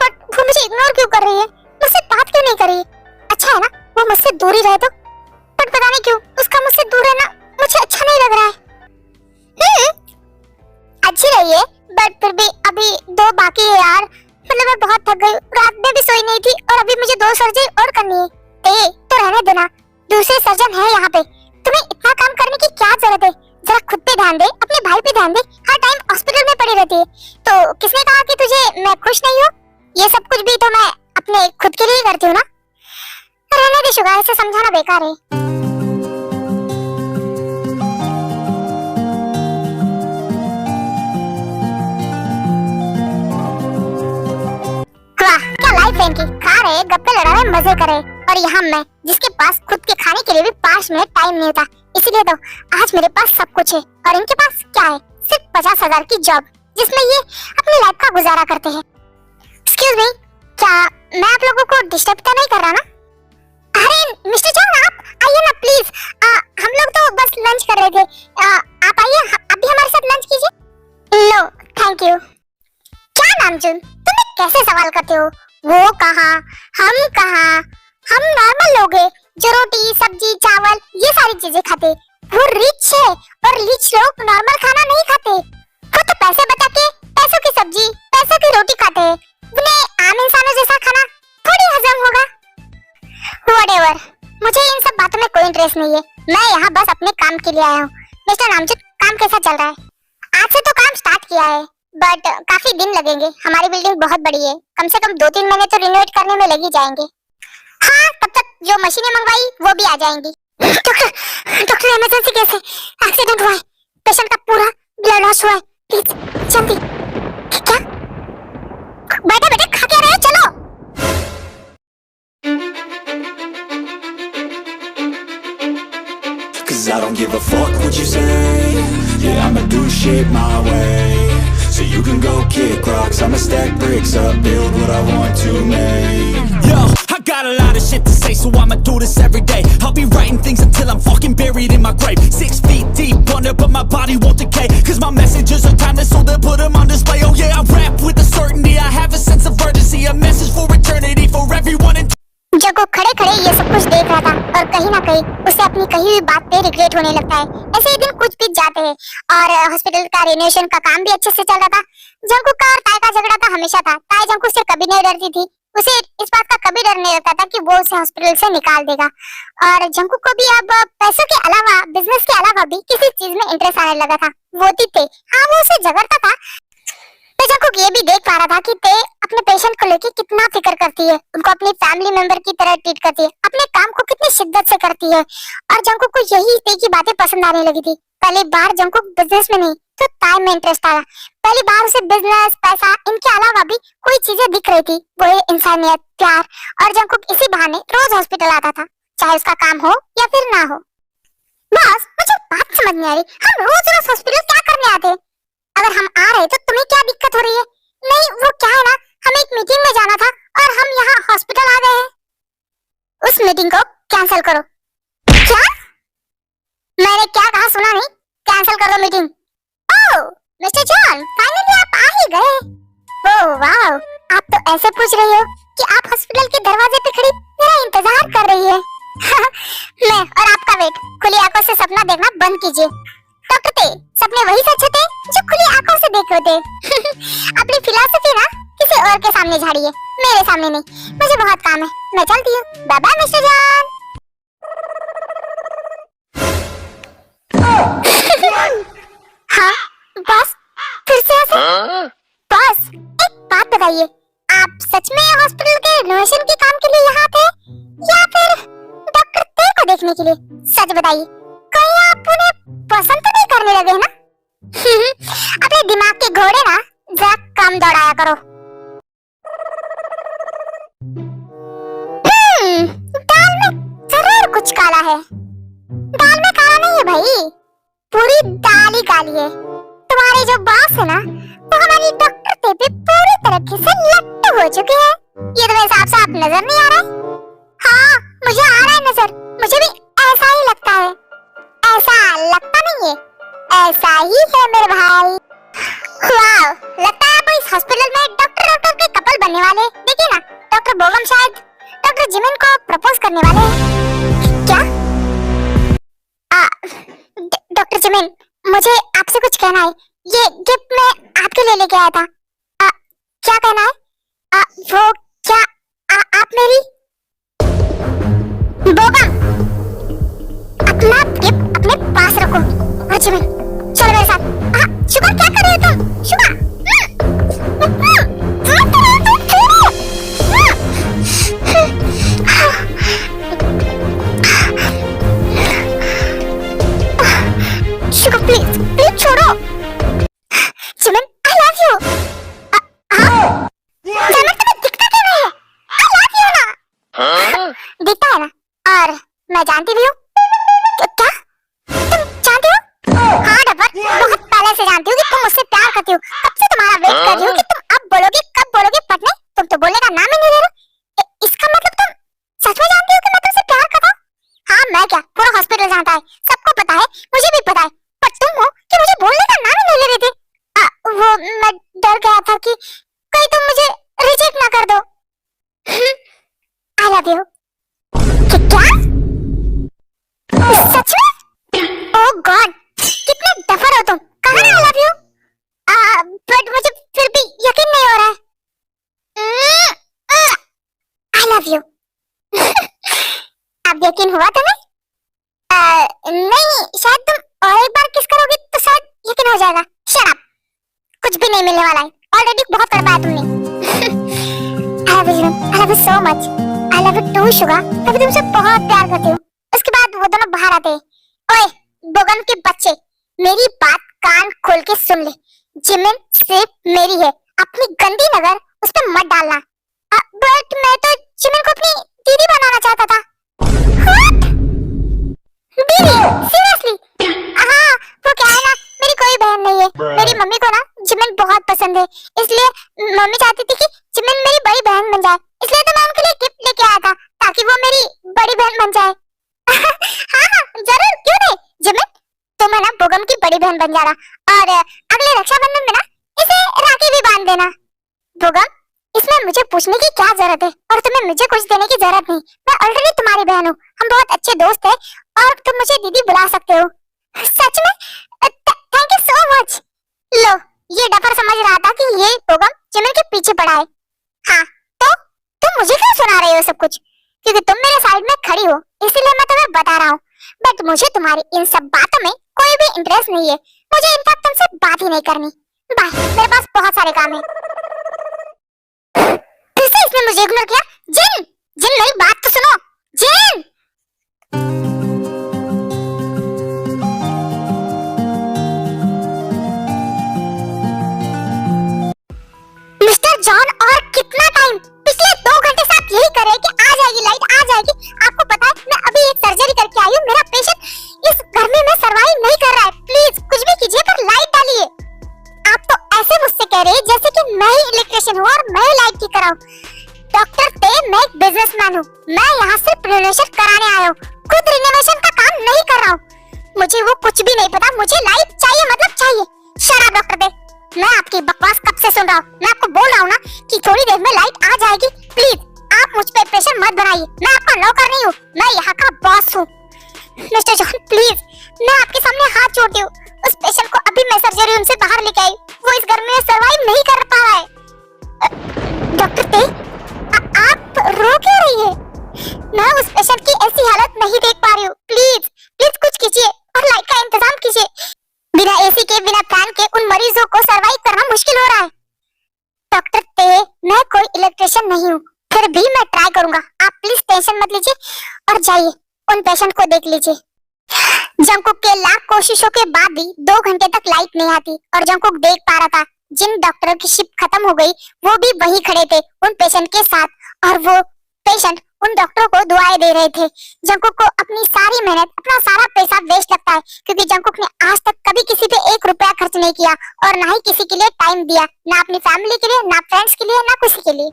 बट वो मुझे इग्नोर क्यों कर रही है? मुझसे बात क्यों नहीं कर रही है? अच्छा है ना, वो मुझसे दूर ही रहे तो। बट पता नहीं क्यों उसका मुझसे दूर रहना मुझे अच्छा नहीं लग रहा है। अच्छी रही है, बट फिर भी अभी 2 बाकी है यार। मतलब मैं बहुत थक गई, रात में भी सोई नहीं थी और अभी मुझे 2 सर्जरी और करनी है। तो रहने देना, दूसरे सर्जन है यहाँ पे। तुम्हें इतना काम करने की क्या जरूरत है? जरा खुद पे ध्यान दे, अपने भाई पे ध्यान दे। हर टाइम हॉस्पिटल में पड़ी रहती है। तो किसने कहा कि तुझे मैं खुश नहीं हूँ? ये सब कुछ भी तो मैं अपने खुद के लिए करती हूँ ना। रहने दे शुगा, ऐसे समझाना बेकार है। लाइफ की खा रहे, गप्पे लड़ा रहे, मजे करे, और यहाँ मैं जिसके पास खुद के खाने के लिए भी 5 मिनट टाइम नहीं होता। इसलिए तो आज मेरे पास सब कुछ है और इनके पास क्या है? सिर्फ 50,000 की जॉब, जिसमें ये अपनी लाइफ का गुजारा करते हैं। एक्सक्यूज मी, क्या मैं आप लोगों को डिस्टर्ब तो नहीं कर रहा ना? अरे मिस्टर जॉन, आप आइए ना प्लीज। हम लोग तो बस लंच कर रहे थे। आप आइए, आप भी हमारे साथ लंच कीजिए। No thank you. क्या नामचुन, तुम कैसे सवाल करते हो? वो कहाँ, हम कहाँ? हम नॉर्मल लोग हैं जो रोटी, सब्जी, चावल ये सारी चीजें खाते। वो रिच है और रिच लोग नॉर्मल खाना नहीं खाते। वो तो पैसे बचा के पैसों की सब्जी, पैसों की रोटी खाते हैं। उन्हें आम इंसानों जैसा खाना थोड़ी हजम होगा। व्हाटएवर, मुझे इन सब बातों में कोई इंटरेस्ट नहीं है। मैं यहाँ बस अपने काम के लिए आया हूँ। मिस्टर नामचुन, काम कैसा चल रहा है? आज से तो काम स्टार्ट किया है, बट काफी दिन लगेंगे। हमारी बिल्डिंग बहुत बड़ी है, कम से कम 2-3 महीने तो रिनोवेट करने में लग ही जाएंगे। हाँ, तब तक जो मशीनें मंगवाई वो भी आ जाएंगी। डॉक्टर इमरजेंसी केस है, एक्सीडेंट हुआ है, पेशेंट का पूरा ब्लड लॉस हुआ है, प्लीज जल्दी। क्या? बैठे बैठे खा क्या रहे हो? चलो। Cause I don't give a fuck what you say. Yeah, I'ma do shit my way. So you can go kick rocks, I'ma stack bricks up, build what I want to make. Yo, I got a lot of shit to say, so I'ma do this every day. I'll be writing things until I'm fucking buried in my grave. 6 feet deep under, but my body won't decay. Cause my messages are timeless, so they'll put them on display. Oh yeah, I rap with a certainty, I have a sense of urgency. A message for eternity, for everyone in जब वो खड़े खड़े ये सब कुछ देख रहा था और कहीं ना कहीं उसे अपनी कही हुई बात पे रिग्रेट होने लगता है। ऐसे ही दिन कुछ बीत जाते हैं और हॉस्पिटल का रिनोवेशन का काम भी अच्छे से चल रहा था। जंकुक का और ताई का झगड़ा तो हमेशा था। ताई जंकुक से कभी नहीं डरती थी, उसे इस बात का कभी डर नहीं लगता था कि वो उसे हॉस्पिटल से निकाल देगा। और जंकुक को भी अब पैसों के अलावा, बिजनेस के अलावा भी किसी चीज में इंटरेस्ट आने लगा था। वो ते हाँ वो उसे झगड़ता था, तो जंकुक ये भी देख पा रहा था कि ते अपने पेशेंट को लेके कितना फिक्र करती है, उनको अपनी फैमिली मेंबर की तरह ट्रीट करती है, अपने काम को कितनी शिद्दत से करती है। और जंकुक को यही ते की बातें पसंद आने लगी थी। पहली बार जंकुक बिजनेस में नहीं तो ताई में इंटरेस्ट आया। पहली बार उसे बिजनेस, पैसा, इनके अलावा भी कोई चीजें दिख रही थी, वो है इंसानियत, प्यार। और जंकुक इसी बहाने रोज हॉस्पिटल आता था, चाहे उसका काम हो या फिर ना हो। बॉस, मुझे बात समझ नहीं आ रही, हम रोज रोज हॉस्पिटल क्या करने आते हैं? अगर हम आ रहे तो तुम्हें क्या दिक्कत हो रही है? नहीं वो क्या है ना, हमें एक मीटिंग में जाना था और हम यहाँ हॉस्पिटल आ गए हैं। उस मीटिंग को कैंसिल करो। क्या? मैंने क्या कहा सुना नहीं? कैंसिल करो मीटिंग। ओह मिस्टर जॉन, फाइनली आप आ ही गए। ओह वाओ, आप तो ऐसे पूछ रही हो कि आप हॉस्पिटल के दरवाजे पे खड़ी मेरा इंतजार कर रही है। मैं और आपका वेट। खुली आंखों से सपना देखना बंद कीजिए। डॉक्टर ते, सपने वही सच होते जो खुली आंखों से देखे होते। अपनी फिलॉसफी ना किसी और के सामने झाड़िए, मेरे सामने नहीं। मुझे बहुत काम है, मैं चलती हूँ। Bye bye mister John. हाँ बॉस, फिर से ऐसे? बॉस एक बात बताइए, आप सच में हॉस्पिटल के रिनोवेशन के काम के लिए यहाँ थे या फिर डॉक्टर ते को देखने के लिए? सच बताइए, कहीं आप उन्हें पसंद तो नहीं करने लगे ना? अपने दिमाग के घोड़े ना जरा कम दौड़ाया करो। दाल में जरूर कुछ काला है। दाल में काला नहीं है भाई, पूरी दाल ही काली है। तुम्हारे जो बॉस है ना, वो हमारी डॉक्टर ते पे पूरी तरीके से लट्टू हो चुके हैं। ये तो मेरे साफ नजर नहीं आ रहा है। हाँ मुझे आ रहा है नजर, मुझे भी ऐसा ही लगता है। ऐसा लगता नहीं है, ऐसा ही है मेरे भाई। वाह, लगता है आप इस हॉस्पिटल में डॉक्टर के कपल बनने वाले। देखिए ना, डॉक्टर बोगम शायद डॉक्टर जिमिन को प्रपोज करने वाले हैं। क्या? डॉक्टर जिमिन, मुझे आपसे कुछ कहना है। ये गिफ्ट मैं आपके लिए लेके आया था। क्या कहना है? वो क्या आप मेरी बोगम, अपना गिफ्ट अपने पास रखो। जिमिन चलो मेरे साथ। शुगर क्या कर रहे हो तुम? शुगर शुगर प्लीज प्लीज छोड़ो। Jimin I love you. Jimin तुम्हें दिखता क्यों नहीं है? आई लव यू ना। दिखता है ना, और मैं जानती भी हूँ। क्या तुम जानती हो? हाँ डबर, बहुत पहले से जानती हूँ कि तुम मुझसे प्यार करती हो। कब से तुम्हारा वेट कर रही हूँ कि तुम अब बोलोगे, कब बोलोगे पटने। तुम तो बोलने का नाम ही नहीं ले रहे। इसका मतलब तुम सच में जानती हो कि मैं तुमसे प्यार करता हूँ? हाँ मैं क्या, पूरा हॉस्पिटल जानता है, सबको पता है, मुझे भी पता है। पर तुम हो कि मुझे बोलने का नाम ही नहीं ले रहे थे। वो मैं डर गया था कि कहीं तुम मुझे रिजेक्ट ना कर दो। आई लव यू। क्या? सच में? ओह गॉड, कितने डफर हो तुम। कहा ना आई लव यू, बट मुझे फिर भी यकीन नहीं हो रहा है। आई लव यू। अब यकीन हुआ तुम्हें? नहीं, शायद तुम और एक बार किस करोगी तो शायद यकीन हो जाएगा। शट अप, कुछ भी नहीं मिलने वाला है, ऑलरेडी बहुत कर पाया तुमने। I love you so much. I love you too sugar. कभी तुमसे बहुत प्यार करती हूँ। उसके बाद वो दोनों बाहर आते हैं। ओए बोगम के बच्चे, मेरी बात कान खोल के सुन ले। जिमिन सिर्फ मेरी है, अपनी गंदी नजर उस पर मत डालना। बट मैं तो जिमिन को अपनी दीदी बनाना चाहता था। दीदी? सीरियसली? हाँ, वो क्या है ना, मेरी कोई बहन नहीं है। मेरी मम्मी को ना जिमिन बहुत बन जाए। हाँ हाँ जरूर, क्यों नहीं। जिमिन तुम है ना बोगम की बड़ी बहन बन जाना, और अगले रक्षाबंधन में ना इसे राखी भी बांध देना। बोगम, इसमें मुझे पूछने की क्या जरूरत है, और तुम्हें मुझे कुछ देने की जरूरत नहीं। मैं ऑलरेडी तुम्हारी बहन हूँ, हम बहुत अच्छे दोस्त हैं, और तुम मुझे दीदी बुला सकते हो। सच में? Thank you so much. लो, ये डफर समझ रहा था कि ये बोगम जिमिन के पीछे पड़ा है। हाँ तो तुम मुझे क्यों सुना रहे हो सब कुछ? क्योंकि तुम मेरे साइड में खड़ी हो, इसीलिए मैं तुम्हें बता रहा हूँ। बट मुझे तुम्हारी इन सब बातों में कोई भी इंटरेस्ट नहीं है। मुझे इनफैक्ट तुमसे बात ही नहीं करनी। बाय, मेरे पास बहुत सारे काम है। फिर से इसने मुझे इग्नोर किया। जिन, जिन मेरी बात तो सुनो। जिन, मिस्टर जॉन, और कितना टाइम? पिछले 2 घंटे से आप यही कर रहे हैं कि आ जाएगी लाइट, आ जाएगी। आपको पता है मैं अभी एक सर्जरी करके आई हूँ, मेरा पेशेंट इस गर्मी में सरवाइव नहीं कर रहा है। प्लीज कुछ भी कीजिए, पर लाइट डालिए। आप तो ऐसे मुझसे कह रहे हैं जैसे कि मैं ही इलेक्ट्रिशियन हूँ और मैं ही लाइट ठीक कराऊं। डॉक्टर ते, मैं एक बिजनेसमैन हूँ। मैं यहाँ सिर्फ रिनोवेशन कराने आया हूँ, खुद रिनोवेशन का काम नहीं कर रहा हूँ। मुझे वो कुछ भी नहीं पता, मुझे लाइट चाहिए, मतलब चाहिए। शट अप डॉक्टर ते, मैं आपकी बकवास कब से सुन रहा हूँ। मैं आपको बोल रहा हूँ ना कि थोड़ी देर में लाइट आ जाएगी। प्लीज आप मुझ पे प्रेशर मत बनाइए, मैं आपका नौकर नहीं हूँ, मैं यहाँ का बॉस हूँ। मिस्टर जॉन प्लीज, मैं आपके सामने हाथ जोड़ती हूँ। उस पेशेंट को अभी मैं सर्जरी रूम से बाहर लेके आई, वो इस गर्मी में सरवाइव नहीं कर पा रहा है। डॉक्टर ते, आप रो क्यों रही है? मैं उस पेशेंट की ऐसी हालत नहीं देख पा रही हूँ। प्लीज प्लीज कुछ कीजिए और लाइट का इंतजाम कीजिए। बिना एसी के, बिना फैन के उन मरीजों को सरवाइव करना मुश्किल हो रहा है। डॉक्टर ते, मैं कोई इलेक्ट्रिशियन नहीं हूँ, फिर भी मैं ट्राई करूंगा। आप प्लीज टेंशन मत लीजिए और जाइए उन पेशेंट को देख लीजिए। जंकुक के लाख कोशिशों के बाद भी 2 घंटे तक लाइट नहीं आती, और जंकुक देख पा रहा था जिन डॉक्टरों की शिफ्ट खत्म हो गई वो भी वहीं खड़े थे उन पेशेंट के साथ, और वो पेशेंट उन डॉक्टरों को दुआएं दे रहे थे। जंकुक को अपनी सारी मेहनत, अपना सारा पैसा वेस्ट लगता है, क्योंकि जंकुक ने आज तक कभी किसी पे 1 रुपया खर्च नहीं किया, और ना ही किसी के लिए टाइम दिया, ना अपनी फैमिली के लिए, ना फ्रेंड्स के लिए, ना किसी के लिए।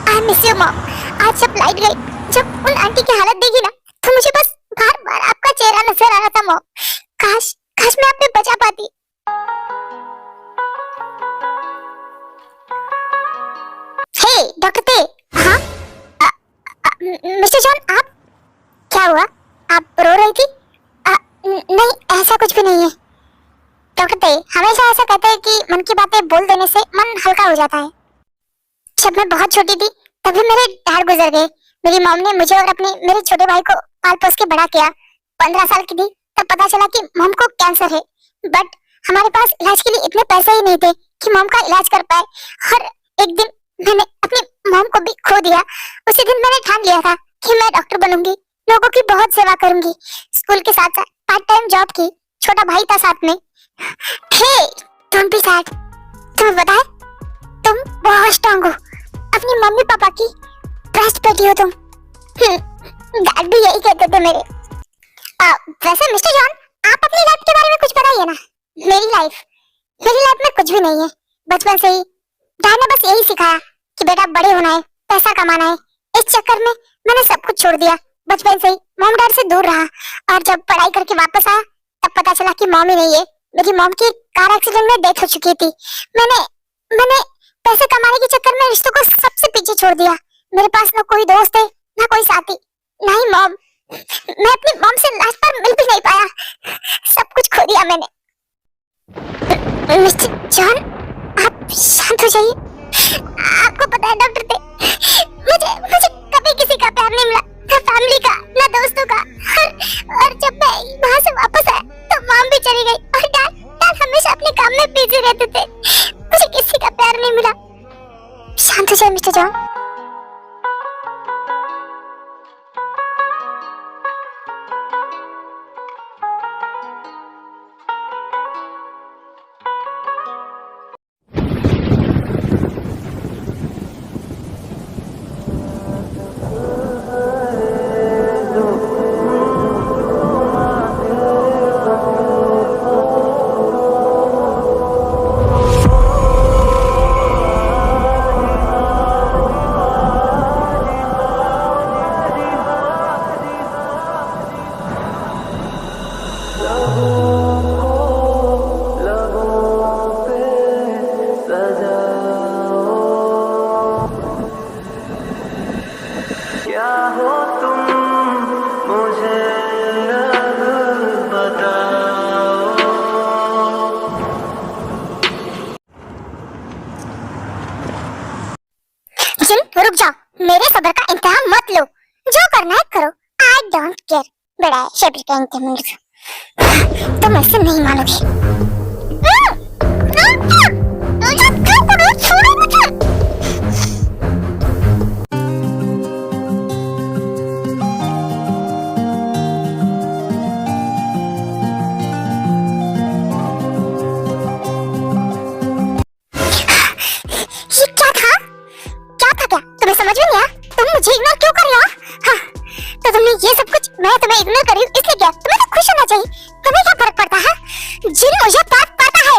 I miss you mom. आज जब लाइट गई, जब उन आंटी की हालत देखी ना, तो मुझे बस बार बार आपका चेहरा नजर आ रहा था मॉम। काश काश मैं आपने बचा पाती। हे डॉक्टर ते। हाँ मिस्टर जॉन, आप क्या हुआ? आप रो रही थी? नहीं, ऐसा कुछ भी नहीं है। डॉक्टर ते हमेशा ऐसा कहते हैं कि मन की बातें बोल देने से मन हल्का हो जाता है। जब मैं बहुत छोटी थी तभी मेरे डैड गुजर गए। मेरी मॉम ने मुझे और अपने मेरे छोटे भाई को पाल पोस के बड़ा किया। 15 साल की थी तब पता चला कि मॉम को कैंसर है, बट हमारे पास इलाज के लिए इतने पैसे ही नहीं थे कि मॉम का इलाज कर पाए, और एक दिन मैंने अपनी मॉम को भी खो दिया। उसी दिन मैंने ठान लिया था कि मैं डॉक्टर बनूंगी, लोगों की बहुत सेवा करूंगी। स्कूल के साथ साथ पार्ट टाइम जॉब की, छोटा भाई था साथ में। हे डोंट बी सैड, तुम्हें पता है तुम बहुत स्ट्रांग हो, अपनी मम्मी पापा की बेस्ट बेटी हो तुम। डैड भी यही कहते थे मेरे। वैसे मिस्टर जॉन, आप अपनी लाइफ के बारे में कुछ बताइए ना। मेरी लाइफ में कुछ भी नहीं है। बचपन से ही डैड ने बस यही सिखाया कि बेटा बड़े होना है, पैसा कमाना है। इस चक्कर में मैंने सब कुछ छोड़ दिया। बचपन से ही मॉम डैड से दूर रहा, और जब पढ़ाई करके वापस आया तब पता चला कि मॉम ही नहीं है। मेरी मॉम की कार एक्सीडेंट में डेथ हो चुकी थी। मैंने पैसे कमाने के चक्कर में रिश्तों को सबसे पीछे छोड़ दिया। मेरे पास ना कोई दोस्त है, ना कोई साथी, ना ही मॉम। मैं अपनी मॉम से लास्ट बार मिल भी नहीं पाया, सब कुछ खो दिया मैंने। मिस्टर जॉन, आप शांत हो जाइए। आपको पता है डॉक्टर थे, मुझे कभी किसी का प्यार नहीं मिला, ना फैमिली का, ना दोस्तों का। और जब मैं वहाँ से वापस आया तो मॉम भी चली गई, और डैड हमेशा अपने काम में बिजी रहते थे। मुझे किसी का प्यार नहीं मिला। शांत हो जाइए मिस्टर जॉन। क्या हो तुम मुझे अब बताओ। जिन रुक जाओ, मेरे सब्र का इंतहा मत लो, जो करना है करो, आई डोंट केयर। बड़ा शब्द का इंतहा तुम ऐसे नहीं मानोगे। छोड़ो मुझे। ये क्या था? क्या था क्या? तुम्हें समझ में नहीं आया? तुम मुझे इग्नोर क्यों कर रहे हो? हाँ, तो तुमने ये सब कुछ मैं तुम्हें इग्नोर कर रही हूँ इसलिए क्या? तुम्हें तो खुश होना चाहिए। तुम्हें क्या फर्क पड़ता है? जिन मुझे फर्क पड़ता है,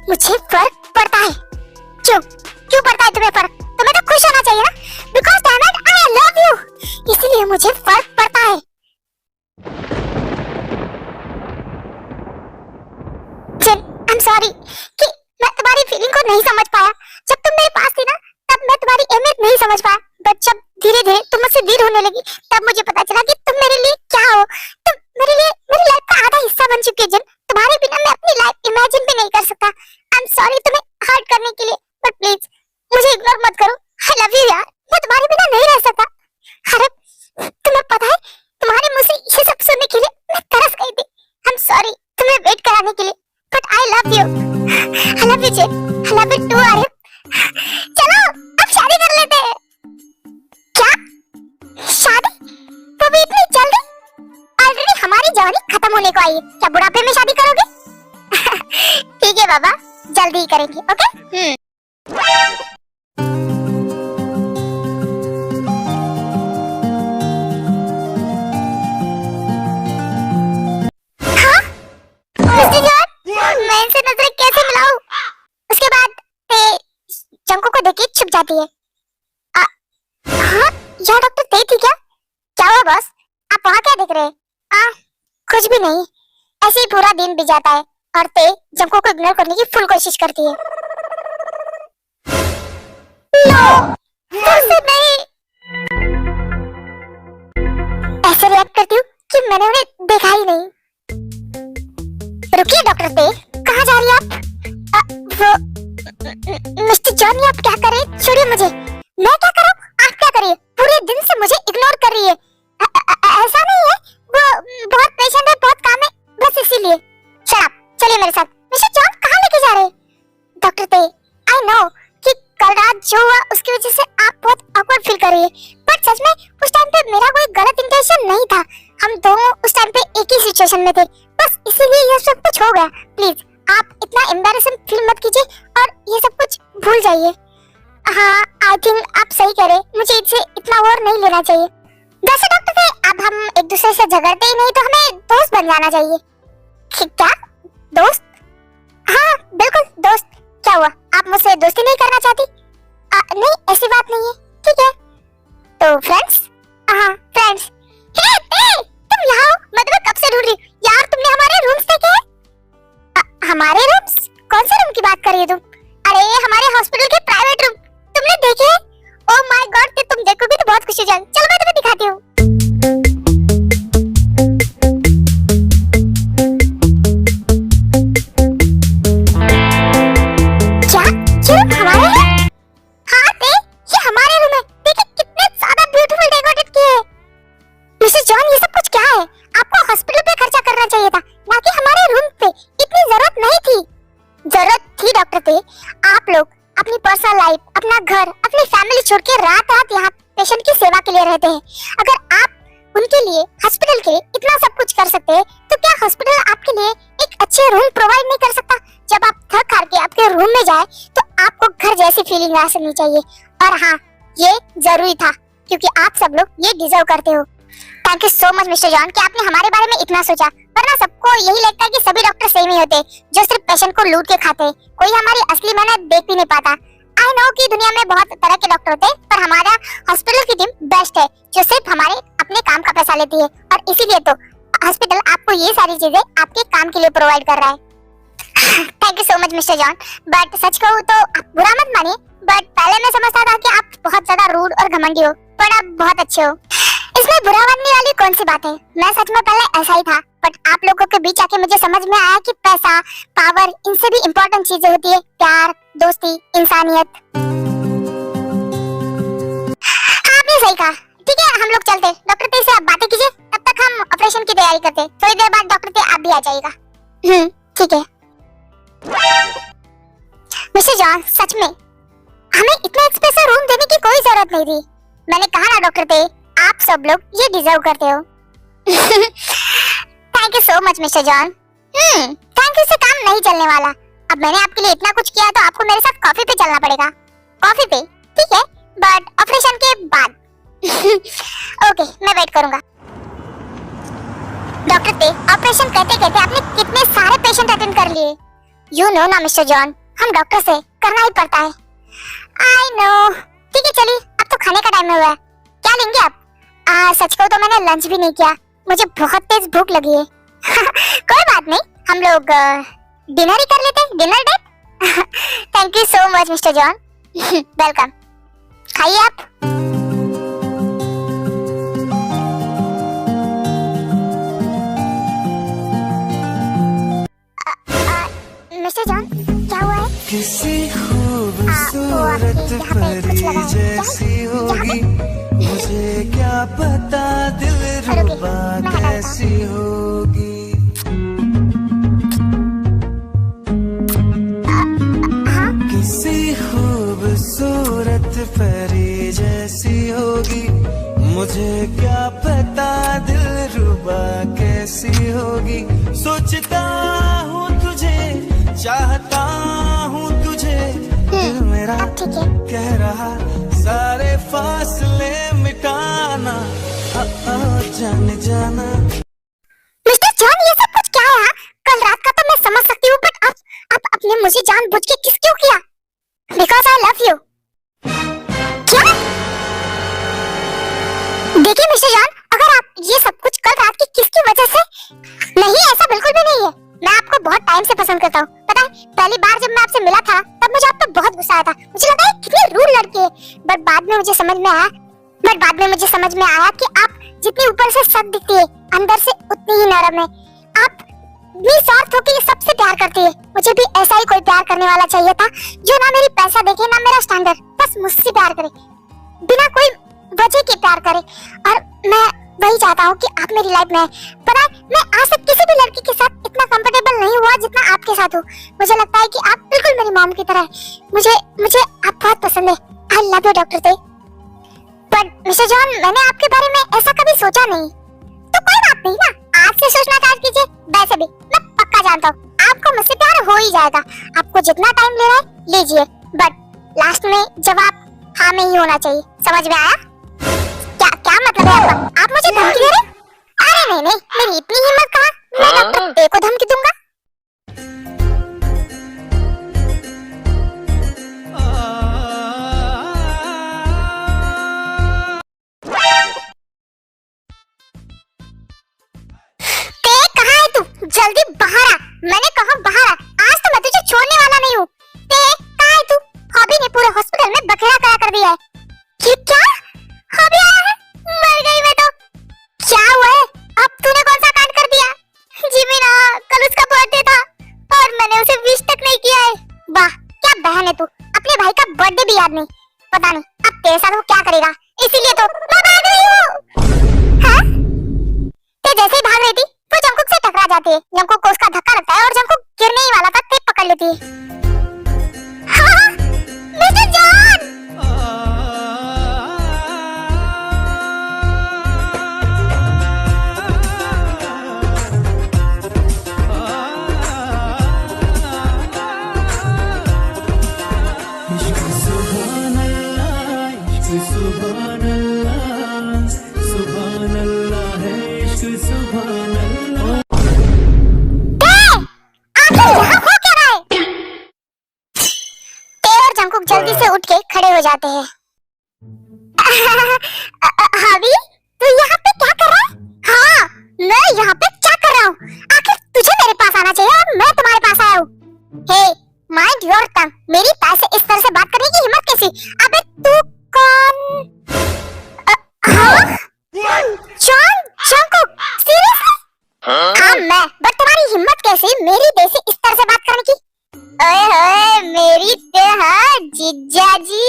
मुझे फर्क पड़ता है। क्यों? क्यों पड़ता है तुम्हें फर्क? तुम्हें तो खुश होना चाहिए ना? Because damn it, I love you. इसलिए मुझे फर्क पड़ता है। जिन, I'm sorry कि मैं तुम्हारी फीलिंग को नहीं समझ पाया। जब तुम मेरे पास थी ना, तब मैं तुम्हारी अहमियत नहीं समझ पाया। बट जब धीरे धीरे तुम मुझसे दूर होने लगी, तब मुझे पता चला कि तुम मेरे लिए क्या हो। तुम मेरे लिए मेरी लाइफ का आधा हिस्सा बन चुकी है। जिन, तुम्हारे बिना मैं अपनी लाइफ इमेजिन भी नहीं कर सकता। आई एम सॉरी तुम्हें हर्ट करने के लिए, बट प्लीज मुझे इग्नोर मत करो। आई लव यू यार, मैं तुम्हारे बिना नहीं रह सकता। अरे तुम्हें पता है, तुम्हारे मुंह से ये सब सुनने के लिए मैं तरस गई थी। आई एम सॉरी तुम्हें वेट कराने के लिए, but I love you. I love you Jin, I love you too Aryan. चलो अब शादी कर लेते हैं। क्या? शादी? तो भी इतनी जल्दी? ऑलरेडी हमारी जवानी खत्म होने को आई है, क्या बुढ़ापे में शादी करोगे? ठीक है बाबा, जल्दी ही करेंगे, ओके? हाँ? मिस्टर जॉन, मैं इनसे नजरें कैसे मिलाऊं? उसके बाद जंको को देख के छुप जाती है। हाँ, यह डॉक्टर ते थी क्या? क्या हुआ बॉस? आप वहाँ क्या देख रहे हैं? कुछ भी नहीं, ऐसे ही पूरा दिन बीत जाता है और ते जंको को इग्नोर करने की फुल कोशिश करती है। नो, फिर से नहीं। ऐसे रिएक्ट करती हूँ कि मैंने उन्हें देखा ही नहीं। रुकिए डॉक्टर ते, कहाँ जा रही हैं आप? वो मिस्टर जॉन, आप क्या कर रहे हैं? छोड़िए मुझे। मैं क्या करूं? आप क्या करिए? पूरे दिन से मुझे इग्नोर कर रही है। ऐसा नहीं है, वो बहुत पेशेंट है, बहुत काम है, बस इसीलिए। शट अप, चलिए मेरे साथ। मिस्टर जॉन कहाँ लेके जा रहे हैं? डॉक्टर ते, आई नो कि कल रात जो हुआ उसकी वजह से आप बहुत ऑकवर्ड फील कर रही है, बट सच में उस टाइम पे मेरा कोई गलत इंटेंशन नहीं था। हम दोनों उस टाइम पे एक ही सिचुएशन में थे, बस इसीलिए ये सब कुछ हो गया। प्लीज आप इतना एम्बैरेसिंग फील मत कीजिए और ये सब कुछ भूल जाइए। हाँ, आई थिंक आप सही कह रहे, मुझे इससे इतना और नहीं लेना चाहिए। वैसे डॉक्टर थे, अब हम एक दूसरे से झगड़ते ही नहीं तो हमें दोस्त बन जाना चाहिए। क्या दोस्त? हाँ बिल्कुल दोस्त। क्या हुआ, आप मुझसे दोस्ती नहीं करना चाहती? नहीं, ऐसी बात नहीं है। ठीक है, तो फ्रेंड्स? हाँ फ्रेंड्स। तुम यहाँ हो? मैं तुम्हें कब से ढूंढ रही हूँ यार। तुमने हमारे रूम्स देखे? हमारे रूम्स? कौन से रूम की बात कर रही हो तुम? अरे हमारे हॉस्पिटल के प्राइवेट रूम तुमने देखे? ओह माय गॉड, तुम देखोगे तो बहुत खुशी हो जाएगी। चलो मैं तुम्हें दिखाती हूँ। क्या ये रूम हमारे हैं? हाँ ते, ये हमारे रूम है। देखिए कितने ज्यादा ब्यूटीफुल डेकोरेट किए हैं। मिसेस जॉन, ये सब कुछ क्या है? आपको हॉस्पिटल पे खर्चा करना चाहिए था, ना कि हमारे रूम पे। इतनी जरूरत नहीं थी। जरूरत थी डॉक्टर ते। आप लोग अपनी पर्सनल लाइफ, अपना घर, अपनी फैमिली छोड़ के रात रात यहाँ पेशेंट की सेवा के लिए रहते हैं। अगर आप उनके लिए, हॉस्पिटल के लिए इतना सब कुछ कर सकते हैं, तो क्या हॉस्पिटल आपके लिए एक अच्छे रूम प्रोवाइड नहीं कर सकता? जब आप थक हार के आपके रूम में जाए तो आपको घर जैसी फीलिंग आ सकनी चाहिए। और हाँ, ये जरूरी था क्योंकि आप सब लोग ये डिजर्व करते हो। Thank you so much mister John कि आपने हमारे बारे में इतना सोचा, वरना सबको यही लगता है कि सभी डॉक्टर सेम ही होते हैं, जो सिर्फ पेशेंट को लूट के खाते हैं। कोई हमारी असली मेहनत देख भी नहीं पाता। आई नो कि दुनिया में बहुत तरह के डॉक्टर होते हैं, पर हमारा हॉस्पिटल की टीम बेस्ट है, जो सिर्फ हमारे अपने काम का पैसा लेती है। और इसीलिए तो हॉस्पिटल आपको आपको ये सारी चीजें आपके काम के लिए प्रोवाइड कर रहा है। Thank you so much mister John, but सच कहूँ तो आप बुरा मत मानिए, बट पहले मैं समझता था कि आप बहुत ज्यादा रूड और घमंडी हो, पर आप बहुत अच्छे हो। इसमें बुरा मानने वाली कौन सी बात है? मैं सच में पहले ऐसा ही था, बट आप लोगों के बीच आके मुझे समझ में आया कि पैसा, पावर, इनसे भी इम्पोर्टेंट चीजें होती है प्यार, दोस्ती, इंसानियत। आपने सही कहा। ठीक है, हम लोग चलते। डॉक्टर ते से आप बातें कीजिए, तब तक हम ऑपरेशन की तैयारी करते। थोड़ी देर बाद डॉक्टर ते आप भी आ जाइएगा। ठीक है। मिस्टर जॉन, सच में हमें इतना एक्सपेंसिव रूम देने की कोई जरूरत नहीं थी। मैंने कहा ना डॉक्टर ते, आप सब लोग ये डिजर्व करते हो। Thank you so much mister John. Thank you से काम नहीं चलने वाला। अब मैंने आपके लिए इतना कुछ किया तो आपको मेरे साथ कॉफी पे चलना पड़ेगा। कॉफी पे? ठीक है, बट ऑपरेशन के बाद। ओके, मैं वेट करूंगा। डॉक्टर ते, ऑपरेशन कहते कहते आपने कितने सारे पेशेंट अटेंड कर लिए। यू नो ना मिस्टर जॉन, हम डॉक्टर से करना ही पड़ता है। I know. ठीक है, चलिए, अब तो खाने का टाइम हुआ है। क्या लेंगे आप? सच कहूं तो मैंने लंच भी नहीं किया, मुझे बहुत तेज भूख लगी है। कोई बात नहीं, हम लोग डिनर ही कर लेते हैं, dinner date. Thank you so much mister John. Welcome. खाइए आप। मिस्टर जॉन, क्या हुआ है? किसी खूबसूरत परी जैसी होगी, मुझे क्या पता दिलरुबा कैसी होगी। किसी खूबसूरत परी जैसी होगी, मुझे क्या पता दिलरुबा कैसी होगी। सोचता हूँ तुझे, चाहता हूँ तुझे, दिल मेरा कह रहा सारे फासले मिटाना। जाने जाना। मिस्टर जॉन, ये सब कुछ क्या है? कल रात का तो मैं समझ सकती हूँ, बट आप अपने मुझे जानबूझ के किस क्यों किया? Because I love you। क्या? देखिए मिस्टर जॉन, अगर आप ये सब कुछ कल रात की किसकी वजह से? नहीं, ऐसा बिल्कुल भी नहीं है। मैं आपको बहुत टाइम से पसंद करता हूँ। पता है, पहली बार जब मैं आपसे मिला था तब मुझे आप पे बहुत गुस्सा आया था। मुझे लगा ये कितनी रूड लड़की है, बट बाद में मुझे समझ में आया कि आप जितनी ऊपर से सख्त दिखती है, अंदर से उतनी ही नरम है। आप निस्वार्थ होकर सबसे प्यार करती है। मुझे भी ऐसा ही कोई प्यार करने वाला चाहिए था, जो ना मेरी पैसा देखे ना मेरा स्टैंडर्ड, बस मुझसे प्यार करे, बिना कोई वजह के प्यार करे। और मैं वही चाहता हूँ कि आप मेरी लाइफ में आए। पता है, मैं आज तक किसी भी लड़की के साथ इतना कंफर्टेबल नहीं हुआ जितना आपके साथ हूँ। मुझे लगता है कि आप बिल्कुल मेरी मॉम की तरह है। मुझे आप बहुत पसंद है। आई लव यू डॉक्टर ते। पर मिस्टर जॉन, मैंने आपके बारे में ऐसा कभी सोचा नहीं। तो कोई बात नहीं ना, आज से सोचना स्टार्ट कीजिए। वैसे भी मैं पक्का जानता हूँ आपको मुझसे प्यार हो ही जाएगा। आपको जितना टाइम लेना है लीजिए, बट लास्ट में जवाब हाँ में ही होना चाहिए। समझ में आया? क्या मतलब है आपका? आप मुझे धमकी दे रहे? अरे नहीं, मेरी इतनी हिम्मत कहाँ, मैं डॉक्टर ते को धमकी दूंगा। ते कहाँ है तू? जल्दी बाहर आ। मैंने कहा बाहर आ, आज तो मैं तुझे छोड़ने वाला नहीं हूँ। ते कहाँ है तू? हॉबी ने पूरे हॉस्पिटल में बखेड़ा करा कर दिया है। ये क्या? हॉबी आया है? मर गई मैं तो। क्या हुआ है? अब तूने कौन सा कांड कर दिया? जिमी ना, कल उसका बर्थडे था और मैंने उसे विश तक नहीं किया है। वाह, क्या बहन है तू, अपने भाई का बर्थडे भी याद नहीं। पता नहीं अब तेरे साथ वो क्या करेगा, इसीलिए तो मैं भाग रही हूँ। हाँ? ते जैसे ही भाग रही थी वो जंकुक से टकरा जाती है। जंकुक को उसका धक्का लगता है और जंकुक गिरने ही वाला था, ते पकड़ लेती है। हाँ, मिस्टर जॉन! जंकुक जल्दी से उठ के खड़े हो जाते हैं। हॉबी, तू यहाँ पे क्या कर रहा है? हाँ, मैं यहाँ पे क्या कर रहा हूँ? मैं, बट तुम्हारी हिम्मत कैसी मेरी देश से इस तरह से बात करने की? ओए होए मेरी जीजा जी,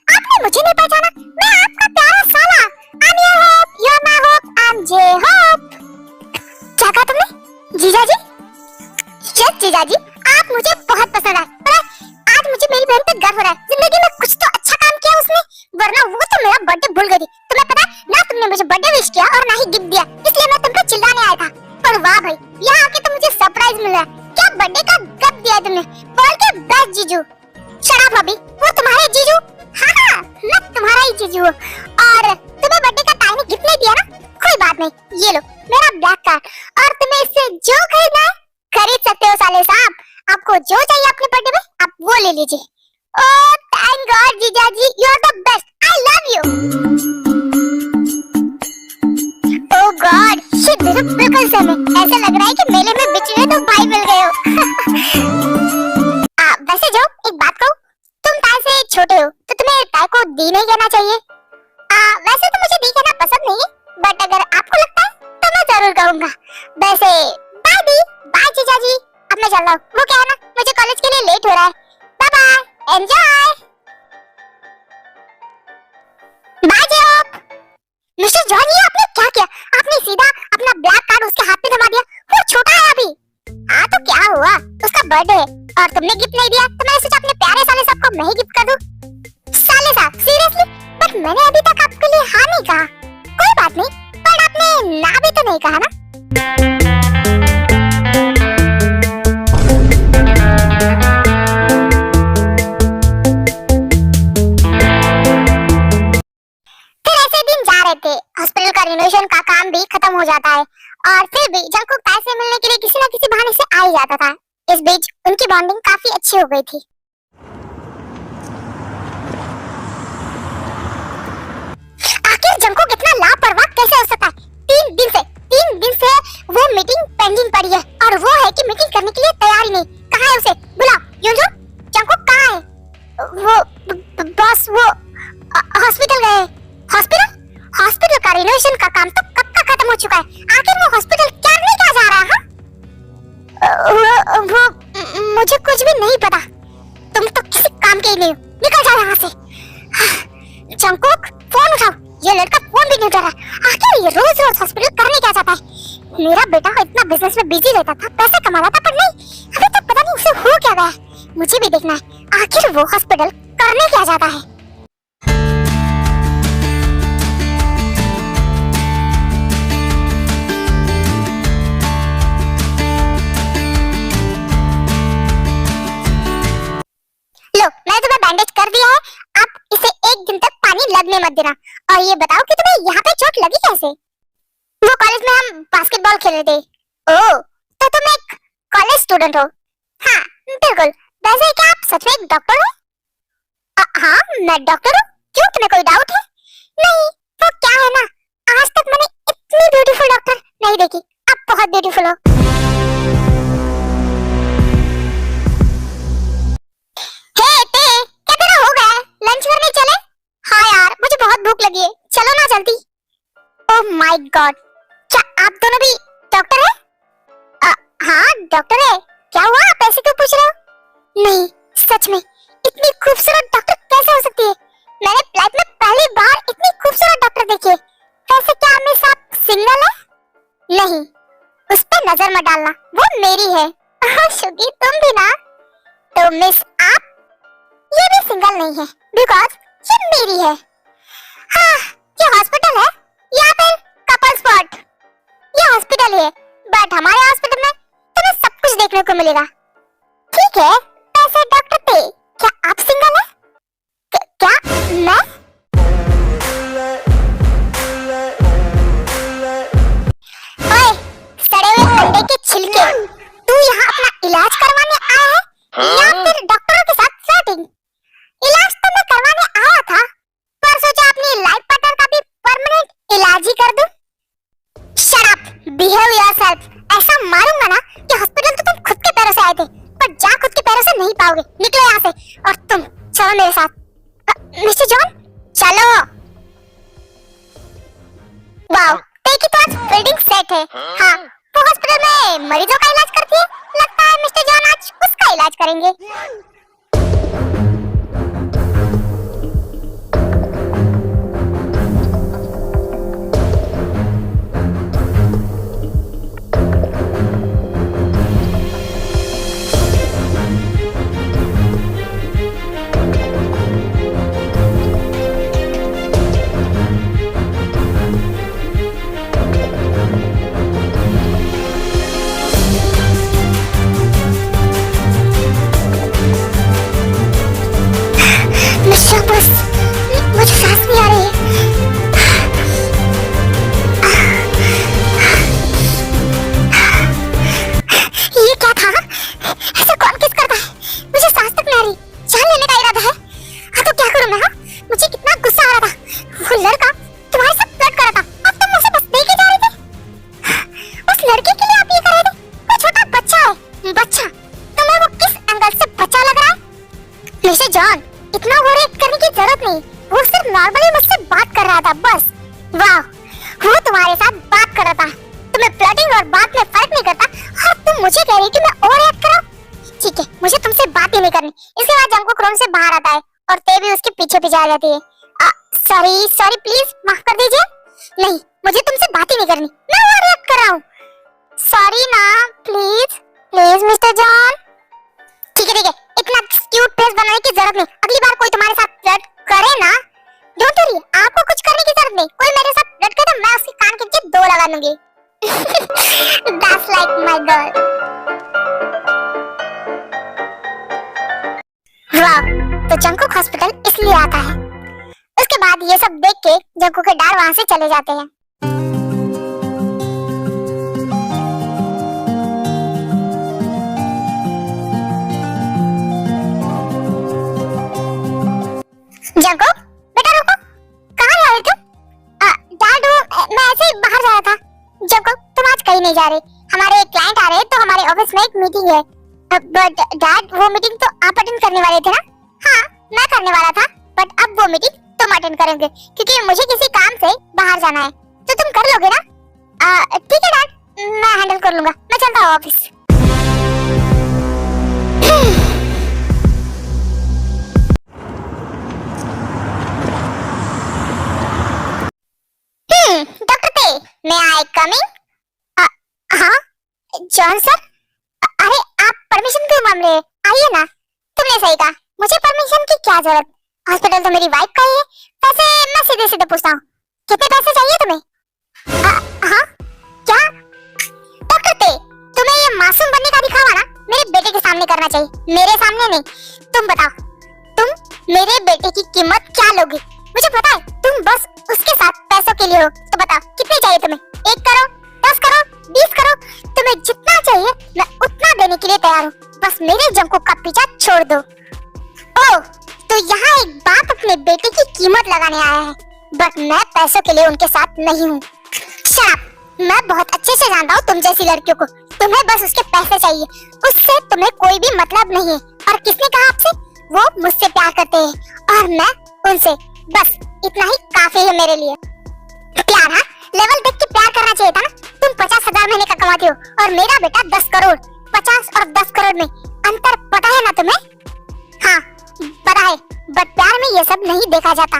आपने मुझे नहीं पहचाना? मैं आपका प्यारा साला। I'm your hope, you're my hope, I'm J Hope। क्या कहा तुमने? जीजा जी? यस जीजा जी, आप मुझे बहुत पसंद आए। पर आज मुझे मेरी बहन पे गर्व हो रहा है। जिंदगी में कुछ तो अच्छा काम किया उसने, वरना वो तो मेरा बर्थडे भूल गई थी। तुम्हें पता है ना, तुमने मुझे बर्थडे विश किया और ना ही गिफ्ट दिया, इसलिए मैं तुम पे चिल्लाने आया था। पर वाह भाई, यहाँ आके तो मुझे सरप्राइज मिल रहा है। क्या बर्थडे का गिफ्ट दिया तुमने? बोल के बेस्ट जीजू। शट अप भाभी, वो तुम्हारे जीजू? हाँ, मैं तुम्हारा ही जीजू हूँ। और तुम्हें बर्थडे का टाइम गिफ्ट नहीं दिया ना? कोई बात नहीं, ये लो मेरा ब्लैक कार्ड, और तुम्हें इससे जो खरीदना है खरीद सकते हो साले साहब। आपको जो चाहिए अपने बर्थडे में आप वो ले लीजिए। ओह थैंक गॉड जीजा जी, you are the best, I love you. Oh God, shit, बिल्कुल सही है। ऐसा लग रहा है कि मेले में बिछड़े तो भाई मिल गए हो। वैसे जो एक बात कहूँ, तुम ताई से छोटे हो तो तुम्हें ताई को दी नहीं कहना चाहिए। वैसे तो मुझे दी कहना पसंद नहीं है, बट अगर आपको लगता है तो मैं जरूर कहूँगा। वैसे बाय दी, बाय जीजा जी, अब मैं चल रहा हूँ। वो क्या है ना, मुझे कॉलेज के लिए लेट हो रहा है। Bye bye, enjoy. बाय जॉब। मिस्टर जॉन, ये आपने क्या किया? आपने सीधा अपना ब्लैक कार्ड उसके हाथ में थमा दिया। वो छोटा है अभी। हाँ तो क्या हुआ, उसका बर्थडे है और तुमने गिफ्ट नहीं दिया, तो मैंने सोचा अपने प्यारे साले साहब को मैं ही गिफ्ट कर दूं। साले साहब सीरियसली? बट मैंने अभी तक आपके लिए हाँ नहीं कहा। कोई बात नहीं, पर आपने ना भी तो नहीं कहा ना। फिर ऐसे दिन जा रहे थे, हॉस्पिटल का रिनोवेशन का काम भी खत्म हो जाता है, और फिर भी जंगकुक पैसे मिलने के लिए किसी न किसी बहाने से आ ही जाता था। इस बीच उनकी बॉन्डिंग काफी अच्छी हो गई थी। आखिर जंगकुक इतना लापरवाह कैसे हो सकता है? 3 दिन से वो मीटिंग पेंडिंग पड़ी है, और वो है कि मीटिंग करने के लिए तैयार ही नहीं। कहाँ है उसे? बुलाओ। यूजो, जंगकुक कहाँ है? वो बॉस, वो हॉस्पिटल गए। हॉस्पिटल का रिनोवेशन का काम तो कब का खत्म हो चुका है। आखिर वो हॉस्पिटल क्या नहीं क्या जा रहा है? वो मुझे कुछ भी नहीं पता। तुम तो किसी काम के ही नहीं हो, निकल जाओ यहाँ से। जंगकुक फोन उठाओ, ये लड़का फोन भी नहीं उठा रहा। आखिर ये रोज रोज हॉस्पिटल करने क्या जाता है? मेरा बेटा इतना बिजनेस में बिजी रहता था, पैसे कमा रहा था, पर नहीं, अभी तक पता नहीं उसे हो क्या गया। मुझे भी देखना है आखिर वो हॉस्पिटल करने क्या जाता है। लो, मैंने तुम्हें बैंडेज कर दिया है, आप इसे 1 दिन तक पानी लगने मत देना। और ये बताओ कि तुम्हें यहाँ पे चोट लगी कैसे? वो कॉलेज में हम बास्केटबॉल खेल रहे थे। ओह, तो तुम एक कॉलेज स्टूडेंट हो? हाँ बिल्कुल। वैसे क्या आप सच में एक डॉक्टर हो? हाँ मैं डॉक्टर हूँ। क्यों, तुम्हें कोई डाउट है? नहीं, वो क्या है ना, आज तक मैंने इतनी ब्यूटीफुल डॉक्टर नहीं देखी। आप बहुत ब्यूटीफुल हो। लंच करने चले? हाँ यार, मुझे बहुत भूख लगी है, चलो ना जल्दी। ओह माय गॉड, क्या आप दोनों भी डॉक्टर हैं? हाँ डॉक्टर है। क्या हुआ, आप ऐसे क्यों पूछ रहे हो? नहीं सच में, इतनी खूबसूरत डॉक्टर कैसे हो सकती है? मैंने लाइफ में पहली बार इतनी खूबसूरत डॉक्टर देखी है। वैसे क्या मिस आप सिंगल है? नहीं, उस पे नजर मत डालना, वो मेरी है। शुगी तुम भी ना। तो मिस आप ये भी सिंगल नहीं है, बिकॉज ये मेरी है। हाँ, ये हॉस्पिटल है या फिर कपल स्पॉट? ये हॉस्पिटल है, बट हमारे हॉस्पिटल में तुम्हें सब कुछ देखने को मिलेगा। ठीक है, वैसे डॉक्टर पे क्या आप सिंगल हैं? क्या मैं? ओए, सड़े हुए अंडे के छिलके, तू यहाँ अपना इलाज करवाने आया है या फिर डॉक्टरों के साथ फ्लर्टिंग? इलाज तो मैं करवाने आया था, पर सोचा अपनी लाइफ पार्टनर का भी परमानेंट इलाज ही कर दूं। Shut up, behave yourself. ऐसा मारूंगा ना कि हॉस्पिटल तो तुम खुद के पैरों से आए थे, पर जा खुद के पैरों से नहीं पाओगे। निकलो यहाँ से, और तुम चलो मेरे साथ। मिस्टर जॉन, मरीजों का इलाज करती है, लगता है मिस्टर जॉन आज उसका इलाज करेंगे। बस मुझे सांस नहीं आ रही है। ये क्या था? ऐसा कौन किस करता है? मुझे सांस तक नहीं आ रही। जान लेने का इरादा है? हाँ तो क्या करूँ मैं? हाँ मुझे कितना गुस्सा आ रहा था। वो लड़का तुम्हारे साथ फ्लर्ट कर रहा था और तुम मुझे बस देखे जा रहे थे। उस लड़के के लिए आप ये कर रहे थे? वो छोटा बच्चा है। बच्चा? तुम्हें वो किस एंगल से बच्चा लग रहा है? मिस्टर जॉन, इतना वरी करने की जरूरत नहीं। वो सिर्फ नॉर्मली मुझसे बात कर रहा था बस। वाह, वो तुम्हारे साथ बात कर रहा था। तुम्हें फ्लर्टिंग और बात में फर्क नहीं करता और तुम मुझे कह रही कि मैं ओवर एक्ट कर रहा हूं? ठीक है, मुझे तुमसे बात ही नहीं करनी। इसके बाद जंगकुक रूम से बाहर आता है और ते भी उसके पीछे पीछे आ जाती है। सॉरी प्लीज माफ कर दीजिए। नहीं, मुझे तुमसे बात ही नहीं करनी। मैं ओवर एक्ट कर रहा हूँ। सॉरी ना, प्लीज मिस्टर जॉन। ठीक है, इतना क्यूट फेस बनाने की जरूरत नहीं। अगली बार कोई तुम्हारे साथ फ्लर्ट करे ना, डोंट वरी, आपको कुछ करने की जरूरत नहीं। कोई मेरे साथ फ्लर्ट करे तो मैं उसके कान के नीचे 2 लगा दूंगी। That's like my girl. वाह, तो जंगकुक हॉस्पिटल इसलिए आता है। उसके बाद ये सब देख के जंगकुक के डैड वहां से चले जाते हैं। जंगकुक, बेटा रुको, कहाँ जा रहे तुम? डैड, मैं ऐसे ही बाहर जा रहा था। जंगकुक, तुम आज कहीं नहीं जा रहे। हमारे एक क्लाइंट आ रहे हैं तो हमारे ऑफिस में एक मीटिंग है। बट डैड, वो मीटिंग तो आप अटेंड करने वाले थे ना? हाँ, मैं करने वाला था, बट अब वो मीटिंग तुम अटेंड करोगे क्योंकि मुझे किसी काम से बाहर जाना है। तो तुम कर लोगे ना? ठीक है डैड, मैं हैंडल कर लूंगा। मैं चलता हूँ ऑफिस। डॉक्टर ते, मे आई कमिंग? हाँ जॉन सर, अरे आप परमिशन क्यों मांग रहे हैं? आइए ना। तुमने सही कहा, मुझे परमिशन की क्या जरूरत? हॉस्पिटल तो मेरी वाइफ का ही है। वैसे मैं सीधे सीधे पूछता हूँ, कितने पैसे चाहिए तुम्हें? हाँ क्या? डॉक्टर ते, तुम्हें ये मासूम बनने का दिखावा ना मेरे बेटे के सामने करना चाहिए, मेरे सामने नहीं। तुम बताओ, तुम मेरे बेटे की कीमत क्या लोगी? मुझे पता है तुम बस उसके साथ पैसों के लिए हो। तो बताओ कितने चाहिए तुम्हें? 1 करोड़, 10 करोड़, 20 करोड़? तुम्हें जितना चाहिए मैं उतना देने के लिए तैयार हूँ। बस मेरे जंगकुक का पीछा छोड़ दो। ओह, तो यहाँ एक बाप अपने बेटे की कीमत लगाने आया है, बट मैं पैसों के लिए उनके साथ नहीं हूँ। शट, मैं बहुत अच्छे से जानता हूँ तुम जैसी लड़कियों को। तुम्हें बस उसके पैसे चाहिए, उससे तुम्हें कोई भी मतलब नहीं है। और किसने कहा आपसे? वो मुझसे प्यार करते हैं और मैं उनसे। बस इतना ही काफी है मेरे लिए। प्यार? हाँ, लेवल देख के प्यार करना चाहिए था ना। तुम 50,000 महीने का कमाते हो और मेरा बेटा 10 करोड़। 50 और 10 करोड़ में अंतर पता है ना तुम्हें? हाँ पता है, बट प्यार में ये सब नहीं देखा जाता।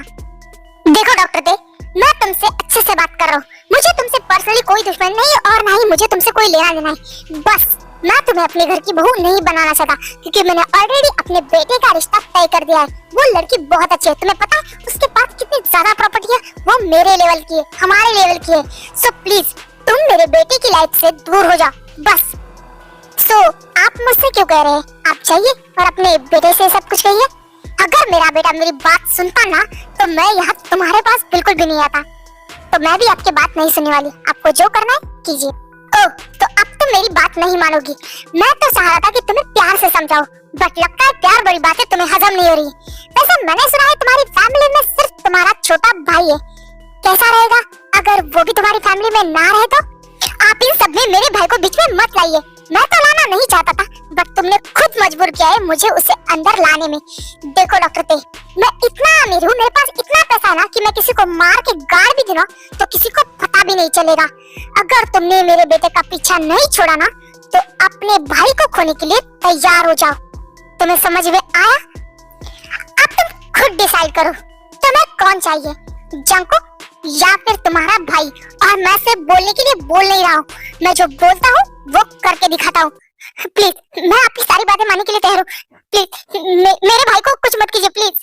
देखो डॉक्टर ते, मैं तुमसे अच्छे से बात कर रहा हूँ। मुझे तुमसे पर्सनली कोई दुश्मन नहीं और ना ही मुझे तुमसे कोई लेना देना है। बस मैं तुम्हें अपने घर की बहू नहीं बनाना चाहता क्योंकि मैंने ऑलरेडी अपने बेटे का रिश्ता तय कर दिया है। वो लड़की बहुत अच्छी है, तुम्हें पता है उसके पास कितनी ज्यादा प्रॉपर्टी है? वो मेरे लेवल की है, हमारे लेवल की है। सो प्लीज तुम मेरे बेटे की लाइफ से दूर हो जाओ बस। सो आप मुझसे क्यों कह रहे हैं? आप चाहिए और अपने बेटे से सब कुछ कहिए। अगर मेरा बेटा मेरी बात सुनता ना तो मैं यहाँ तुम्हारे पास बिल्कुल भी नहीं आता। तो मैं भी आपकी बात नहीं सुनने वाली। आपको जो करना है कीजिए। ओह, तो अब तुम मेरी बात नहीं मानोगी। मैं तो चाह रहा था कि तुम्हें प्यार से समझाऊं, बट लगता है प्यार बड़ी बातें तुम्हें हजम नहीं हो रही। वैसे मैंने सुना है तुम्हारी फैमिली में सिर्फ तुम्हारा छोटा भाई है। कैसा रहेगा अगर वो भी तुम्हारी फैमिली में ना रहे तो? आप इन सब में मेरे भाई को बीच में मत लाइए। मैं तो लाना नहीं चाहता था, बट तुमने खुद मजबूर किया है मुझे उसे अंदर लाने में। देखो डॉक्टर ते, मैं इतना अमीर हूँ, मेरे पास इतना पैसा है ना कि मैं किसी को मार के गाड़ भी दूं ना तो किसी को पता भी नहीं चलेगा। अगर तुमने मेरे बेटे का पीछा नहीं छोड़ा ना तो अपने भाई को खोने के लिए तैयार हो जाओ। तुम्हें समझ में आया? अब तुम खुद डिसाइड करो तुम्हें कौन चाहिए, जंकुक या फिर तुम्हारा भाई। और मैं सिर्फ बोलने के लिए बोल नहीं रहा हूँ, मैं जो बोलता हूँ वो करके दिखाता हूँ। प्लीज, मैं आपकी सारी बातें मानने के लिए तैयार हूँ। प्लीज मेरे भाई को कुछ मत कीजिए प्लीज।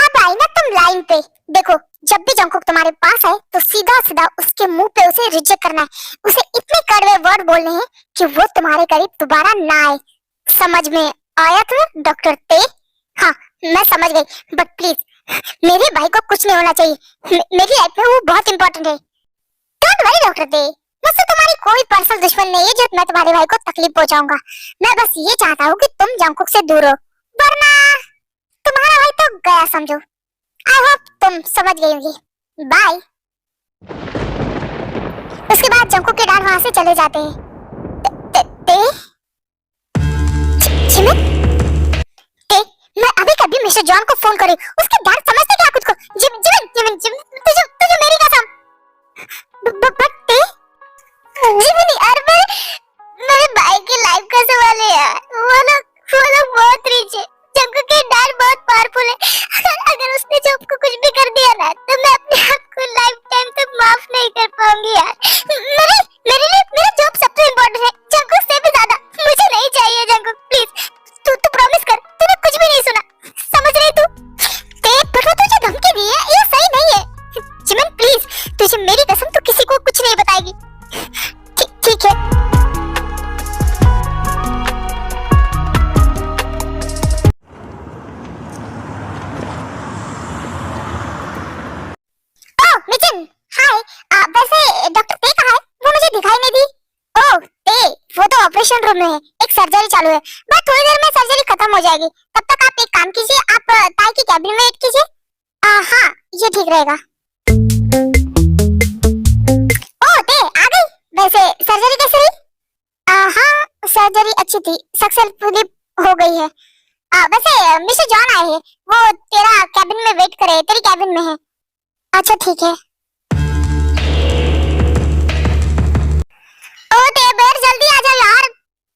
अब आई ना तुम लाइन पे। देखो, जब भी जंकुक तुम्हारे पास आए तो सीधा सीधा उसके मुंह पे उसे रिजेक्ट करना है। उसे इतने कड़वे वर्ड बोलने हैं कि वो तुम्हारे करीब दोबारा ना आए। समझ में आया तुम्हें डॉक्टर ते? हाँ, मैं समझ गई, बट प्लीज मेरे भाई को कुछ नहीं होना चाहिए। मेरी लाइफ में वो बहुत इंपॉर्टेंट है। डोंट वरी डॉक्टर ते, मुझसे तुम्हारी कोई पर्सनल दुश्मन नहीं है जो मैं तुम्हारे भाई को तकलीफ पहुंचाऊंगा। मैं बस ये चाहता हूँ कि तुम जंकुक से दूर हो, वरना तुम्हारा भाई तो गया समझो। आई होप तुम समझ गई होगी। बाय। उसके बाद जंकुक के डैड वहां से चले जाते हैं। ते जिमिन, मैं अभी कभी मिस्टर जॉन को फोन करी। उसके डैड समझते क्या खुद को? जिमिन तुझे मेरी कसम। बट जिमिन यार, मेरे भाई की लाइफ का सवाल है यार। वो लोग बहुत रिच है। जंकुक के डैड बहुत पावरफुल है। अगर उसने जॉब को कुछ भी कर दिया ना तो मैं अपने आप को लाइफ टाइम तक माफ नहीं कर पाऊंगी यार। मेरे लिए मेरा जॉब सबसे इम्पोर्टेंट है, जंकुक से भी ज्यादा। मुझे नहीं चाहिए जंकुक, प्लीज तू प्रॉमिस कर। तूने कुछ भी नहीं सुना, समझ रही तू? पर तुझे धमकी दी है, ये सही नहीं है। जिमिन प्लीज, तुझे मेरी कसम, तू किसी को कुछ नहीं बताएगी। ठीक है। ओह मिचन, हाय। वैसे डॉक्टर ते कहाँ है? वो मुझे दिखाई नहीं दी। ओह ते, वो तो ऑपरेशन रूम में है, एक सर्जरी चालू है। बस थोड़ी देर में सर्जरी खत्म हो जाएगी। तब तक आप एक काम कीजिए, आप ताई की कैबिन में वेट कीजिए। हाँ, ये ठीक रहेगा। ओह ते आ गई। वैसे सर्जरी कैसी रही? हाँ, सर्जरी अच्छी थी, सक्सेसफुली हो गई है। वैसे मिस्टर जॉन आए हैं, वो तेरा कैबिन में वेट करे, तेरी कैबिन में है। अच्छा ठीक है। ओ देवर, जल्दी आ जाओ यार।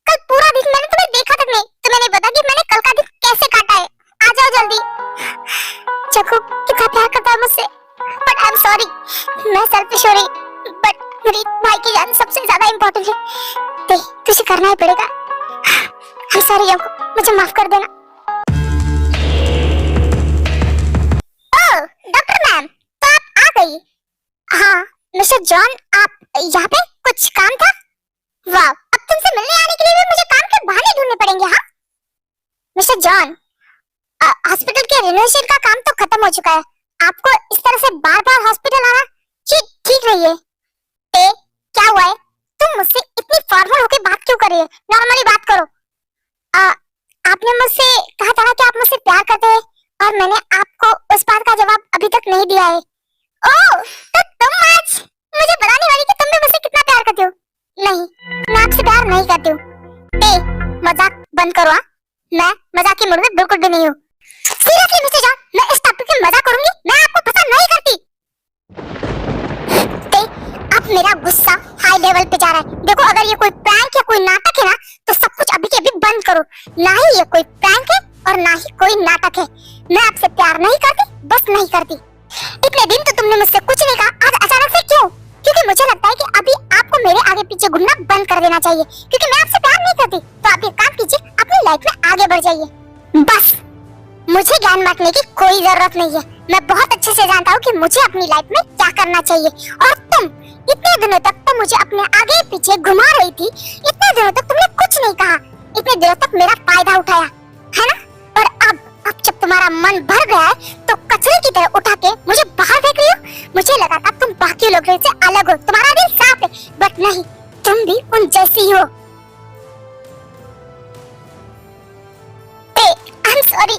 कल पूरा दिन मैंने तुम्हें देखा तक नहीं। तुम्हें नहीं पता कि मैंने कल का दिन कैसे काटा है। आ जाओ जल्दी। जंकुक कितना प्यार करता है मुझसे, बट आई एम सॉरी, मैं सेल्फिश हो रही, बट मेरी भाई की जान सबसे ज्यादा इम्पोर्टेंट है। देख, तुझे करना ही पड़ेगा। आई एम सॉरी जंकुक, मुझे माफ कर देना। ओह डॉक्टर मैम, तो आप आ गई। हाँ मिस्टर जॉन, आप यहाँ पे? कुछ काम था? वाह, अब तुमसे मिलने आने के लिए भी मुझे काम के बहाने ढूंढने पड़ेंगे। हाँ मिस्टर जॉन, हॉस्पिटल के रिनोवेशन का काम तो खत्म हो चुका है। आपको इस तरह से बार बार हॉस्पिटल आना ठीक नहीं है। क्या हुआ है? तुम मुझसे इतनी फॉर्मल होकर बात क्यों कर रही है? नॉर्मली बात करो। आपने मुझसे कहा था कि आप मुझसे प्यार करते हैं, और मैंने आपको उस बात का जवाब अभी तक नहीं दिया है। ओह, तो तुम आज मुझे बताने वाली कि तुम भी मुझसे कितना प्यार करते हो? नहीं, मैं आपसे प्यार नहीं करती हूँ। मजाक बंद करो। मैं मजाक के मूड में बिल्कुल भी नहीं हूँ। सीरियसली मिस्टर जॉन, मैं इस टॉपिक में मजाक करूंगी? मैं आपको पसंद नहीं करती। अब मेरा गुस्सा हाई लेवल पे जा रहा है। देखो, अगर ये कोई प्रैंक या कोई नाटक है ना, तो सब कुछ अभी के अभी बंद करो। ना ही ये कोई प्रैंक है और ना ही कोई नाटक है। मैं आपसे प्यार नहीं करती, बस नहीं करती। इतने दिन तो तुमने मुझसे कुछ नहीं कहा, आज अचानक से क्यों? क्योंकि मुझे लगता है कि अभी आपको मेरे आगे पीछे घूमना बंद कर देना चाहिए, क्योंकि मैं आपसे प्यार नहीं करती। तो आप एक काम कीजिए, अपनी लाइफ में आगे बढ़ जाइए। बस मुझे ज्ञान बांटने की कोई जरूरत नहीं है। मैं बहुत अच्छे से जानता हूँ कि मुझे अपनी लाइफ में क्या करना चाहिए। और तुम इतने दिनों तक तो मुझे अपने आगे पीछे घुमा रही थी। इतने दिनों तक तुमने कुछ नहीं कहा, इतने दिनों तक मेरा फायदा उठाया, है ना? और अब जब तुम्हारा मन भर गया है तो कचरे की तरह उठा के मुझे बाहर फेंक रही हो। मुझे लगा था तुम बाकी लोगों से अलग हो, तुम्हारा दिल साफ है, बट नहीं, तुम भी उन जैसी हो। आई एम सॉरी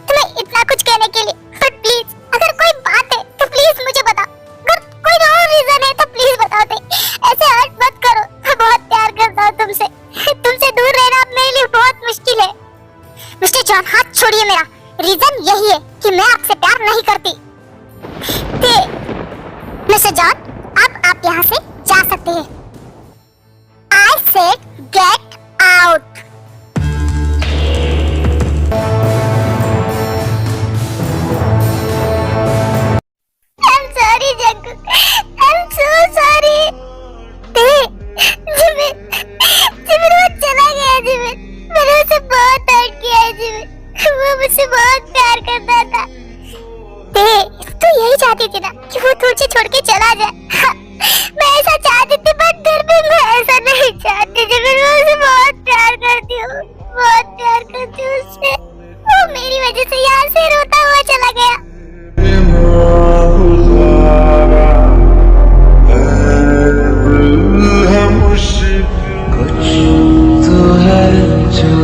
तुम्हें इतना कुछ कहने के लिए, बट प्लीज अगर कोई बात है तो प्लीज मुझे बता। अगर कोई और रीजन है तो प्लीज बता दे। ऐसे हर्ट मत करो, मैं बहुत प्यार करता हूँ तुमसे। तुमसे दूर रहना मेरे लिए बहुत मुश्किल है। मिस्टर जॉन, हाथ छोड़िए मेरा। रीजन यही है कि मैं आपसे प्यार नहीं करती। मिस्टर जॉन, अब आप यहाँ से जा सकते हैं। I said get जिमिन, मैं उसे बहुत प्यार करती हूँ, बहुत प्यार करती हूँ उससे। वो मेरी वजह से यहाँ से रोता हुआ चला गया। कुछ तो है जो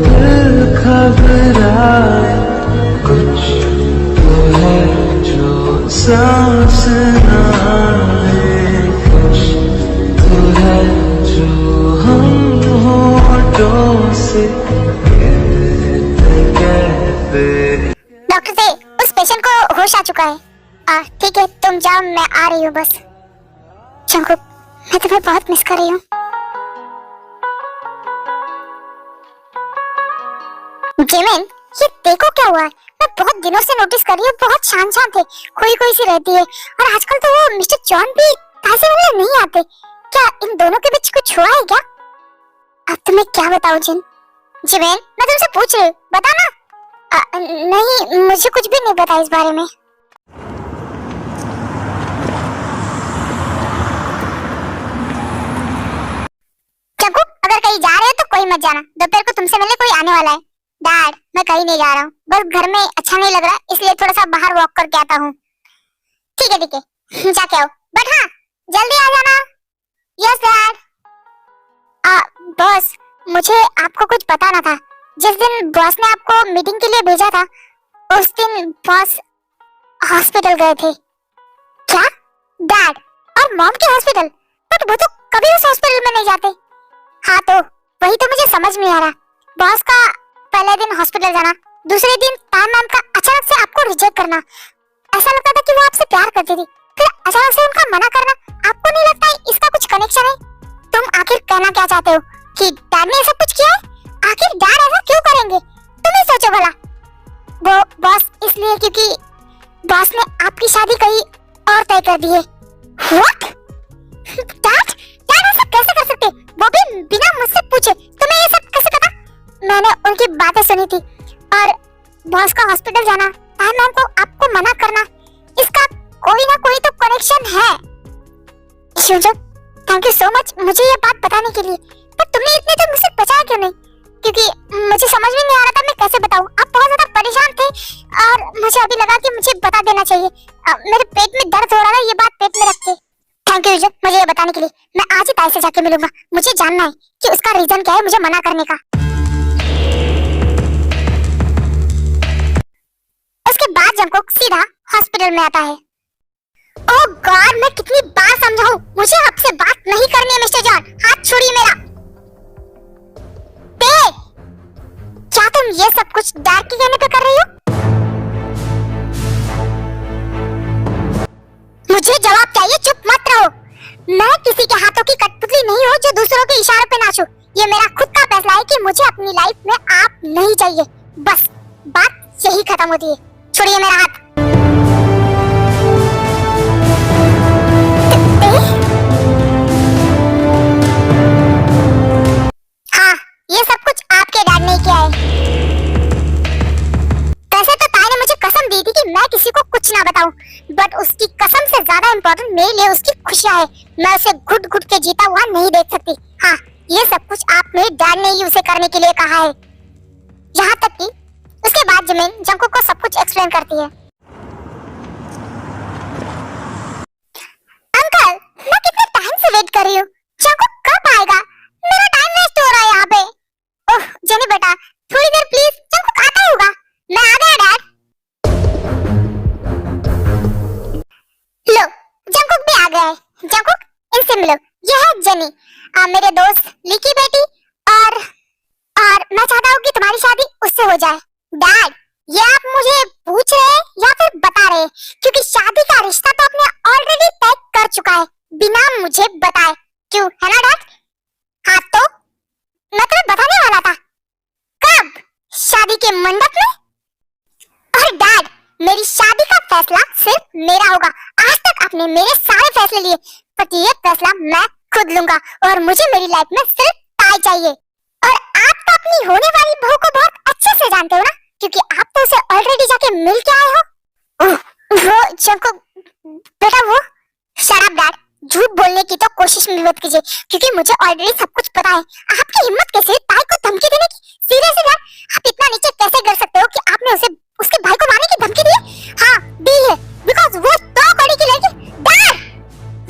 दिल घबराए, कुछ तो है जो सांस ना ले, कुछ तो है जो हम होठों से कहते। डॉक्टर से उस पेशेंट को होश आ चुका है। ठीक है, तुम जाओ, मैं आ रही हूँ बस। जंकुक, मैं तुम्हें बहुत मिस कर रही हूँ। जिमिन, ये देखो क्या हुआ है। मैं बहुत दिनों से नोटिस कर रही हूँ, बहुत शांत शांत है, खोई सी रहती है। और आजकल तो वो मिस्टर जॉन भी पैसे मिलने नहीं आते। क्या इन दोनों के बीच कुछ हुआ है क्या? अब तुम्हें क्या बताऊं जिमिन, मैं तुमसे पूछ रही हूँ, बता ना। नहीं, मुझे कुछ भी नहीं पता इस बारे में। चंकू, अगर कहीं जा रहे हो तो कोई मत जाना। दोपहर को तुमसे मिलने कोई आने वाला है। डैड, मैं कहीं नहीं जा रहा हूँ, बस घर में अच्छा नहीं लग रहा, इसलिए थोड़ा सा बाहर वॉक करके आता हूँ। ठीक है, जाके आओ, बट हाँ, जल्दी आ जाना। Yes dad. बॉस, मुझे आपको कुछ बताना था। जिस दिन बॉस ने आपको मीटिंग के लिए भेजा था, उस दिन बॉस हॉस्पिटल गए थे। क्या? डैड और मॉम के हॉस्पिटल? बट वो तो कभी उस हॉस्पिटल में नहीं जाते। हाँ, तो वही तो मुझे समझ नहीं आ रहा। बॉस का पहले दिन हॉस्पिटल जाना, दूसरे दिन तान मैम का अचानक से आपको रिजेक्ट करना। ऐसा लगता था कि वो आपसे प्यार करती थी, फिर अचानक से उनका मना करना। आपको नहीं लगता है इसका कुछ कनेक्शन है? तुम आखिर कहना क्या चाहते हो कि डैड ने सब कुछ किया है? आखिर डैड ऐसा क्यों करेंगे? तुम ही सोचो भला। वो बॉस इसलिए क्योंकि बॉस ने आपकी शादी कहीं और तय कर दी है। व्हाट? डैड ऐसा कैसे कर सकते? वो भी बिना मुझसे पूछे। तुम्हें ये सब कैसे पता? मैंने उनकी बातें सुनी थी, और बॉस का हॉस्पिटल जाना, मैम को आपको मना करना, इसका कोई ना कोई तो कनेक्शन है। शिवजग, थैंक यू सो मच मुझे ये बात बताने के लिए। पर तुमने इतने दिन मुझसे बचाया क्यों नहीं? क्योंकि मुझे समझ में नहीं आ रहा था मैं कैसे बताऊं। आप बहुत ज्यादा परेशान थे और मुझे अभी लगा कि मुझे बता देना चाहिए। मेरे पेट में दर्द हो रहा है, ये बात पेट में रख के। थैंक यू विजय, मुझे ये बताने के लिए। मैं आज ही ताई से जाके मिलूंगा। मुझे जानना है कि उसका रीजन क्या है मुझे मना करने का। उसके बाद जंकुक सीधा हॉस्पिटल में आता है। ओह गॉड, मैं कितनी बार समझाऊं, मुझे आपसे बात नहीं करनी है मिस्टर जॉन। हाथ छोड़िए मेरा। क्या तुम ये सब कुछ डैड के कहने पे कर रही हो? मुझे जवाब चाहिए, चुप मत रहो। मैं किसी के हाथों की कठपुतली नहीं हूँ जो दूसरों के इशारों पे नाचूं। ये मेरा खुद का फैसला है कि मुझे अपनी लाइफ में आप नहीं चाहिए। बस बात यही खत्म होती है। छोड़िए मेरा हाथ। हाँ, ये सब कुछ आपके डैड ने किया है। वैसे तो ताई ने मुझे कसम दी थी कि मैं किसी को कुछ ना बताऊं, बट उसकी कसम से ज्यादा इम्पोर्टेंट मेरे लिए उसकी खुशियां है। मैं उसे घुट घुट के जीता हुआ नहीं देख सकती। हाँ, ये सब कुछ आप मेरे डैड ने ही उसे करने के लिए कहा है। यहाँ तक कि उसके बाद जिमिन जंकुक को सब कुछ एक्सप्लेन करती है। अंकल, मैं कितने टाइम से वेट कर रही हूँ। जंकुक कब आएगा? मेरा टाइम वेस्ट हो रहा है यहाँ पे। ओह जेनी बेटा, थोड़ी देर प्लीज, जंकुक आता ही होगा। मैं आ गया डैड। लो, जंकुक भी आ गया है। जंकुक, इनसे मिलो। ये है जेनी, मेरे दोस्त लिकी बेटी, और मैं चाहता हूँ कि तुम्हारी शादी उससे हो जाए। डैड, ये आप मुझे पूछ रहे हैं या फिर बता रहे हैं? क्योंकि शादी का रिश्ता तो आपने ऑलरेडी तय कर चुका है बिना मुझे बताए। क्यों, है ना डैड? हाँ, तो मैं तुम्हें बताने वाला था। कब? शादी के मंडप में। और डैड, मेरी शादी का फैसला सिर्फ मेरा होगा। आज तक आपने मेरे सारे फैसले लिए, पर ये फैसला मैं खुद लूंगा, और मुझे मेरी लाइफ में सिर्फ ताई चाहिए। और आप तो अपनी होने वाली बहू को बहुत अच्छे से जानते हो ना, क्योंकि आप तो उसे ऑलरेडी जाके मिल के आए हो। वो जंकुक बेटा, वो शट अप डैड, झूठ बोलने की तो कोशिश भी मत कीजिए, क्योंकि मुझे ऑलरेडी सब कुछ पता है। आपकी हिम्मत कैसे है ताई को धमकी देने की? सीरियसली यार, आप इतना नीचे कैसे कर सकते हो कि आपने उसे उसके भाई को मारने की धमकी दी है? हाँ दी है, बिकॉज़ वो 2 कौड़ी की लड़की डैड,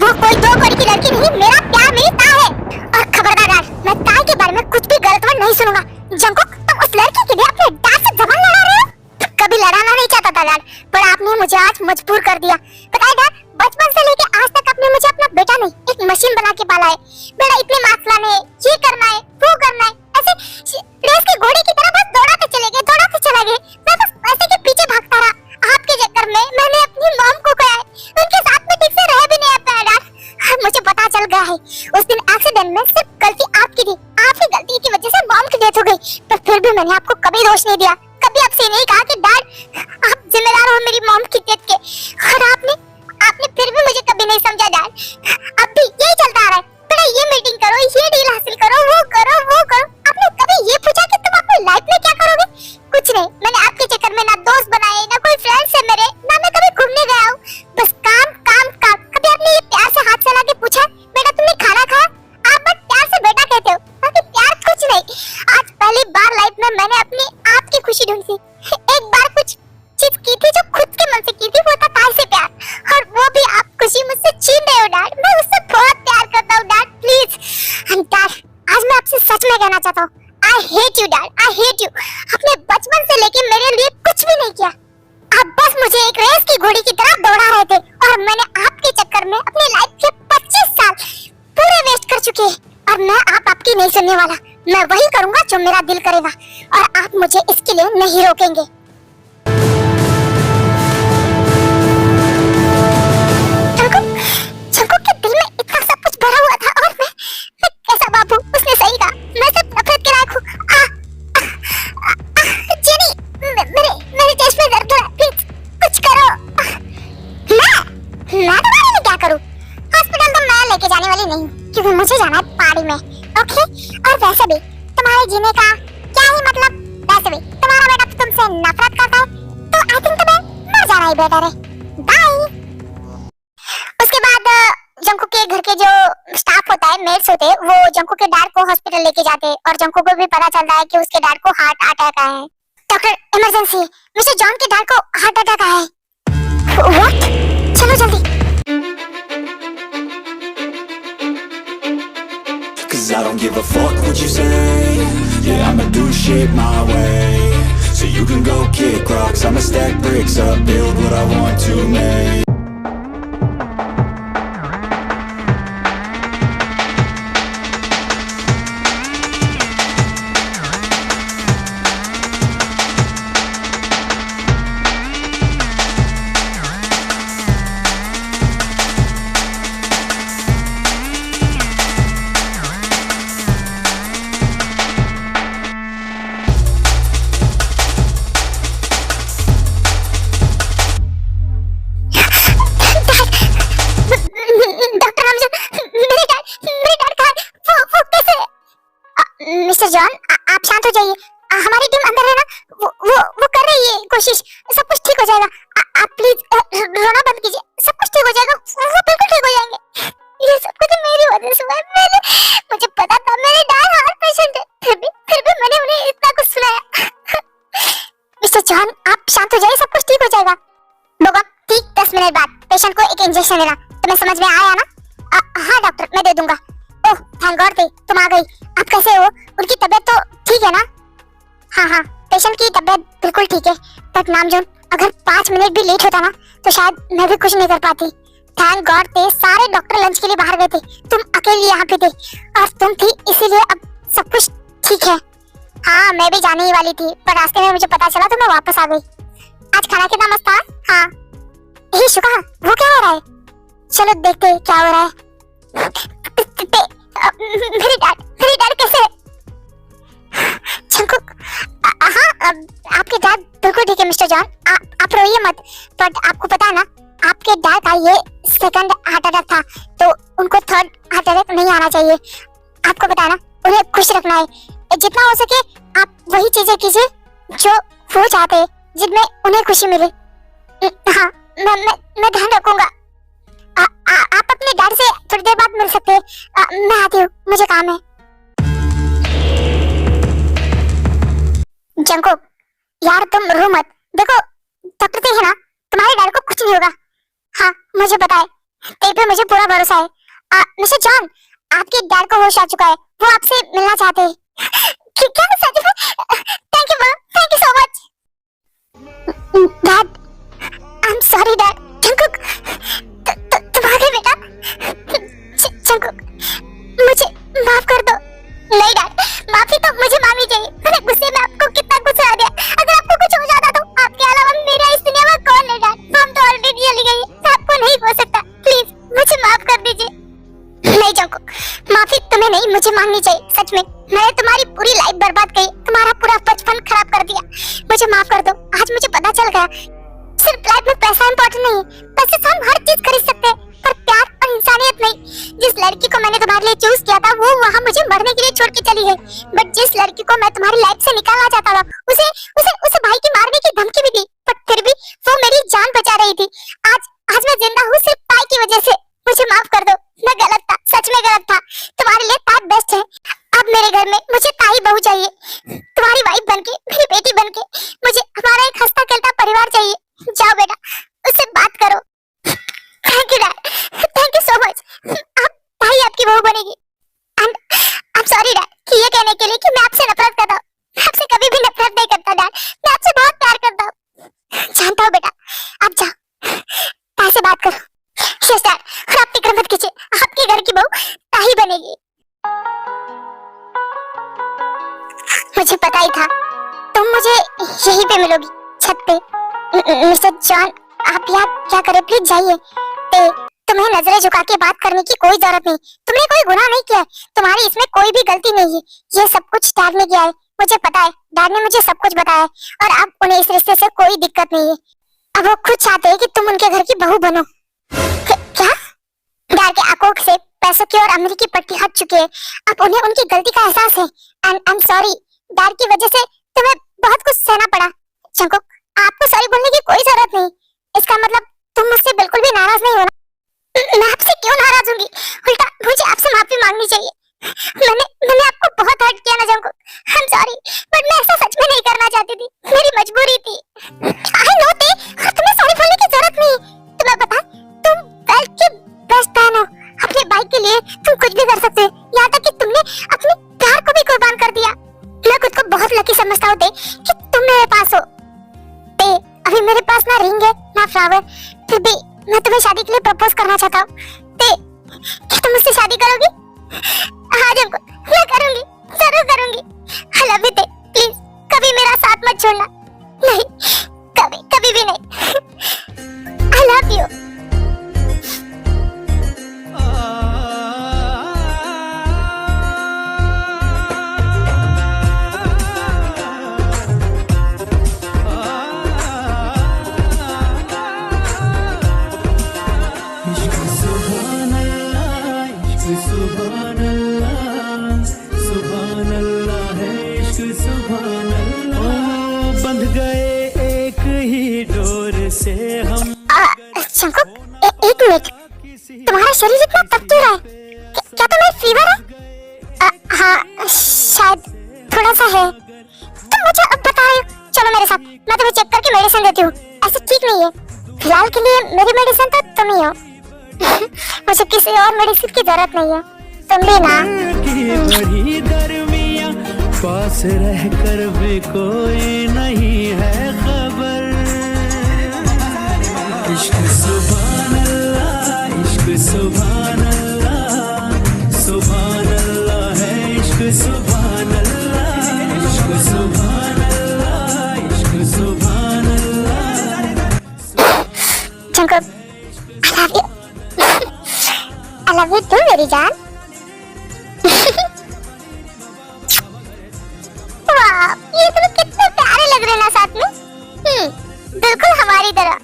वो कोई 2 कौड़ी की लड़की नहीं, मेरा प्यार मेरी ताई है। और खबरदार डैड, मैं ताई के बारे में कुछ भी गलत वर्ड नहीं सुनूंगा। जंकुक, तुम उस लड़की के लिए अपने डैड से जबान लड़ा रहे हो? कभी लड़ाना नहीं चाहता था डैड, पर आपने मुझे आज मजबूर कर दिया। पता है डैड, बचपन से लेके आज तक आपने मुझे अपना बेटा नहीं, एक मशीन बना के पाला है। बेटा इतने मार्क्स लाने हैं, ये करना है, वो करना है, ऐसे रेस के घोड़े की तरह बस दौड़ाते चले गए, दौड़ाते चला गए। मैं बस ऐसे के पीछे भागता रहा। आपके चक्कर में मैंने अपनी मॉम को खोया है, उनके साथ में ठीक से रह भी नहीं पाया डैड। मुझे पता चल गया है, उस दिन एक्सीडेंट में सिर्फ गलती आपकी थी। आपकी गलती की वजह से मॉम की डेथ हो गई, पर फिर भी मैंने आपको कभी दोष नहीं दिया, कभी आपसे नहीं कहा कि डैड आप जिम्मेदार हो मेरी मॉम की डेथ के। और आपने फिर भी मुझे कभी नहीं समझा डैड। अब भी यही चलता आ रहा है, बेटा ये मीटिंग करो, ये डील हासिल करो, वो करो, वो करो। आपने कभी ये पूछा कि तुम अपनी लाइफ में क्या करोगे? कुछ नहीं, मैंने आपके चक्कर में ना दोस्त बनाए, ना कोई फ्रेंड्स है मेरे, ना मैं कभी घूमने गया हूँ, बस काम काम काम। कभी आपने ये प्यार से हाथ चला के पूछा बेटा तुमने खाना खाया? आप बस प्यार से बेटा कहते हो, बाकी प्यार कुछ नहीं। आज पहली बार लाइफ में मैंने अपनी आपकी खुशी ढूंढी। एक बार कुछ चीज की थी जो खुद के मन से की थी, वो था ताई से प्यार, और वो भी आप खुशी मुझसे छीन रहे हो डैड। मैं उससे बहुत प्यार करता हूँ डैड, प्लीज। डैड आज मैं आपसे सच में कहना चाहता हूँ, I hate you dad, I hate you. आपने बचपन से लेके मेरे लिए कुछ भी नहीं किया, आप बस मुझे एक रेस की घोड़ी की तरह दौड़ा रहे थे, और मैंने आपके चक्कर में अपनी लाइफ के 25 साल पूरे वेस्ट कर चुके हैं। और मैं आपकी नहीं सुनने वाला, मैं वही करूंगा जो मेरा दिल करेगा, और आप मुझे इसके लिए नहीं रोकेंगे। जंकुक के दिल में इतना सब कुछ भरा हुआ था, और मैं कैसा बाबू, उसने सही कहा, मैं सिर्फ नफरत के लायक हूँ। जेनी, मेरे चेस्ट में दर्द हो रहा है, प्लीज कुछ करो। मैं तुम्हारे लिए क्या करूँ? हॉस्पिटल तो मैं लेके जाने वाली नहीं, क्योंकि मुझे जाना है पहाड़ी में, ओके? और वैसे भी तुम्हारे जीने का क्या ही मतलब? वैसे भी तुम्हारा बेटा तुमसे नफरत करता है, तो आई थिंक तुम्हें ना जाना ही बेटर है। बाय। उसके बाद जंकुक के घर के जो स्टाफ होता है, मेड्स होते हैं, वो जंकुक के डैड को हॉस्पिटल लेके जाते हैं, और जंकुक को भी पता चलता है कि उसके डैड को हार्ट अटैक आया है। डॉक्टर इमरजेंसी, मिस्टर जॉन के डैड को हार्ट अटैक आया है। व्हाट? चलो जल्दी। Cause I don't give a fuck what you say. Yeah, I'ma do shit my way. So you can go kick rocks, I'ma stack bricks up, build what I want to make. Mister John, आप शांत हो जाइए। हमारी टीम अंदर है ना, वो कर रही है कोशिश, सब कुछ ठीक हो जाएगा। आप प्लीज रोना बंद कीजिए, सब कुछ ठीक हो जाएगा, वो बिल्कुल ठीक हो जाएंगे। ये सब कुछ मेरी वजह से हुआ है। मुझे पता था मेरे डैड हार्ट पेशेंट है, फिर भी मैंने उन्हें इतना कुछ सुनाया। मिस्टर जॉन, आप शांत हो जाइए, सब कुछ ठीक हो जाएगा। होगा ठीक 10 मिनट बाद पेशेंट को एक इंजेक्शन देना। तुम्हें समझ में आया ना? हाँ डॉक्टर, मैं दे दूंगा। ओह थैंक गॉड तुम आ गई। आप कैसे हो? उनकी तबीयत तो ठीक है ना? हाँ, पेशेंट की तबीयत बिल्कुल ठीक है, बट नामजोन अगर 5 मिनट भी लेट होता ना तो शायद मैं भी कुछ नहीं कर पाती। थैंक गॉड सारे डॉक्टर लंच के लिए बाहर गए थे, तुम अकेले यहाँ पे थे, और तुम थी इसीलिए अब सब कुछ ठीक है। हाँ मैं भी जाने ही वाली थी, पर रास्ते में मुझे पता चला तो मैं वापस आ गई। आज खाना कितना मस्त था। हाँ हे शुका, वो क्या हो रहा है? चलो देखते हैं क्या हो रहा है। मेरे डैड कैसे? जंकुक, हाँ आपके डैड बिल्कुल ठीक है मिस्टर जॉन, आप रोइए मत। बट आपको पता है ना, आपके डैड का ये सेकंड हार्ट अटैक था, तो उनको थर्ड हार्ट अटैक नहीं आना चाहिए। आपको पता है ना, उन्हें खुश रखना है, जितना हो सके आप वही चीजें कीजिए जो वो चाहते हैं, जिनमें उन्हें खुशी मिले। हाँ मैं ध्यान रखूंगा। आप अपने डैड से थोड़ी देर बाद मिल सकते हैं। मैं आती हूँ, मुझे काम है। जंकुक यार तुम रो मत, देखो डॉक्टर है ना, तुम्हारे डैड को कुछ नहीं होगा। हाँ मुझे पता है, तेरे पे मुझे पूरा भरोसा है। मिस्टर जॉन, आपके डैड को होश आ चुका है, वो आपसे मिलना चाहते हैं। क्या सच में? Thank you thank you so much dad. I am sorry dad. Jungkook तुम आ गए बेटा। जंकुक मुझे माफ कर दो। नहीं डैड, माफी तो मुझे मांगनी चाहिए। मैंने गुस्से में आपको कितना गुस्सा आ गया। अगर आपको कुछ हो जाता तो आपके अलावा मेरा इस दुनिया में कौन है डैड? हम तो ऑलरेडी चली गई है, आपको नहीं हो सकता। प्लीज मुझे माफ कर दीजिए। नहीं जंकुक, माफी तुम्हें नहीं मुझे मांगनी चाहिए। सच में मैंने तुम्हारी पूरी लाइफ बर्बाद की, तुम्हारा पूरा बचपन खराब कर दिया। मुझे माफ कर दो। आज मुझे पता चल गया सिर्फ लाइफ में पैसा इंपॉर्टेंट नहीं है। पैसे से हम हर चीज खरीद सकते हैं, पर प्यार और इंसानियत नहीं। जिस लड़की को मैंने तुम्हारे लिए चूज किया था वो वहाँ मुझे मरने के लिए छोड़ के चली गई, बट जिस लड़की को मैं तुम्हारी लाइफ से निकालना चाहता था उसे उसे उसे भाई की मारने की धमकी भी दी, बट फिर भी वो मेरी जान बचा रही थी। आज मैं जिंदा हूँ सिर्फ ताई की वजह से। मुझे माफ कर दो, मैं गलत था, सच में गलत था। तुम्हारे लिए ताई बेस्ट है। अब मेरे घर में मुझे ताई बहू चाहिए, तुम्हारी वाइफ बनके, मेरी बेटी बनके। मुझे हमारा एक हंसता खेलता परिवार चाहिए। जाओ बेटा, उससे बात करो। Thank you dad, thank you so much. अब ताई आपकी बहू बनेगी। And I am sorry dad कि ये कहने के लिए कि मैं आपसे नफरत करता हूँ। मैं आपसे कभी भी नफरत नहीं करता डैड, मैं आपसे बहुत प्यार करता हूँ। जानता हूँ बेटा। अब जाओ, ताई से बात करो। यस डैड, और आप फिक्र मत कीजिए, आपके घर की बहू ताई बनेगी। मुझे पता ही था तुम मुझे यहीं पे मिलोगी, छत पे। मिस्टर जॉन, आप यहाँ क्या करें, प्लीज जाइए। तुम्हें नजरें झुका के बात करने की कोई जरूरत नहीं। तुमने कोई गुनाह नहीं किया है, तुम्हारी इसमें कोई भी गलती नहीं है। ये सब कुछ डैड ने किया है, मुझे पता है। डैड ने मुझे सब कुछ बताया है, और अब उन्हें इस रिश्ते से कोई दिक्कत नहीं है। अब वो खुद चाहते हैं कि तुम उनके घर की बहू बनो। क्या? डैड के आंखों से पैसों की और अमीरी की पट्टी हट चुकी है। अब उन्हें उनकी गलती का एहसास है। And I am sorry, dad की वजह से तुम्हें बहुत कुछ सहना पड़ा। जंकुक, आपको सॉरी बोलने की कोई जरूरत नहीं। इसका मतलब तुम मुझसे बिल्कुल भी नाराज नहीं हो ना? मैं आपसे क्यों नाराज होंगी? उल्टा मुझे आपसे माफी मांगनी चाहिए। मैंने आपको बहुत हर्ट किया ना Jungkook. I am sorry, but मैं ऐसा सच में नहीं करना चाहती थी, मेरी मजबूरी थी। आई नो ते, और तुम्हें सॉरी बोलने की जरूरत नहीं। तुम्हें पता, तुम वर्ल्ड की बेस्ट बहन हो। अपने भाई के लिए तुम कुछ भी कर सकते हो, यहाँ तक कि तुमने अपने प्यार को भी कुर्बान कर दिया। मैं खुद को बहुत लकी समझता हूँ कि तुम मेरे पास हो। अभी मेरे पास ना रिंग है ना फ्लावर, फिर भी मैं तुम्हें शादी के लिए प्रपोज करना चाहता हूँ। क्या तुम मुझसे शादी करोगी? हाँ जंकुक, मैं करूंगी, जरूर करूंगी। आई लव यू ते, प्लीज कभी मेरा साथ मत छोड़ना। नहीं, कभी कभी भी नहीं। आई लव यू। जंकुक, एक मिनट, तुम्हारा शरीर इतना तप क्यों रहा है? क्या तुम्हें फीवर है? हाँ शायद थोड़ा सा है। तुम मुझे अब बता रहे हो? चलो मेरे साथ, मैं तुम्हें चेक करके मेडिसिन देती हूँ। ऐसे ठीक नहीं है, फिलहाल के लिए मेरी मेडिसिन तो तुम ही हो। मुझे किसी और मेडिसिन की जरूरत नहीं है, तुम भी ना। पास रहकर भी कोई नहीं है खबर। इश्क सुभान अल्लाह, इश्क सुभान अल्लाह, सुभान अल्लाह है इश्क सुभान अल्लाह, इश्क सुभान अल्लाह, इश्क सुभान अल्लाह। Jungkook, I love you too मेरी जान। वाह, ये तुम कितने प्यारे लग रहे हैं ना साथ में। बिल्कुल हमारी तरह।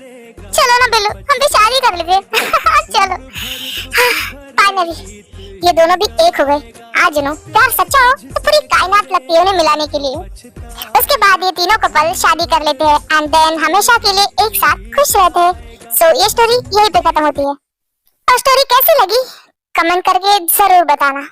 चलो ना बिल्लू, हम भी शादी कर लेते। चलो, फाइनली ये दोनों भी एक हो गए। आज नो प्यार सच्चा हो तो पूरी कायनात लगती है उन्हें मिलाने के लिए। उसके बाद ये तीनों कपल शादी कर लेते हैं एंड देन हमेशा के लिए एक साथ खुश रहते हैं। सो ये स्टोरी यहीं पे खत्म होती है। लव स्टोरी कैसी लगी कमेंट करके जरूर बताना।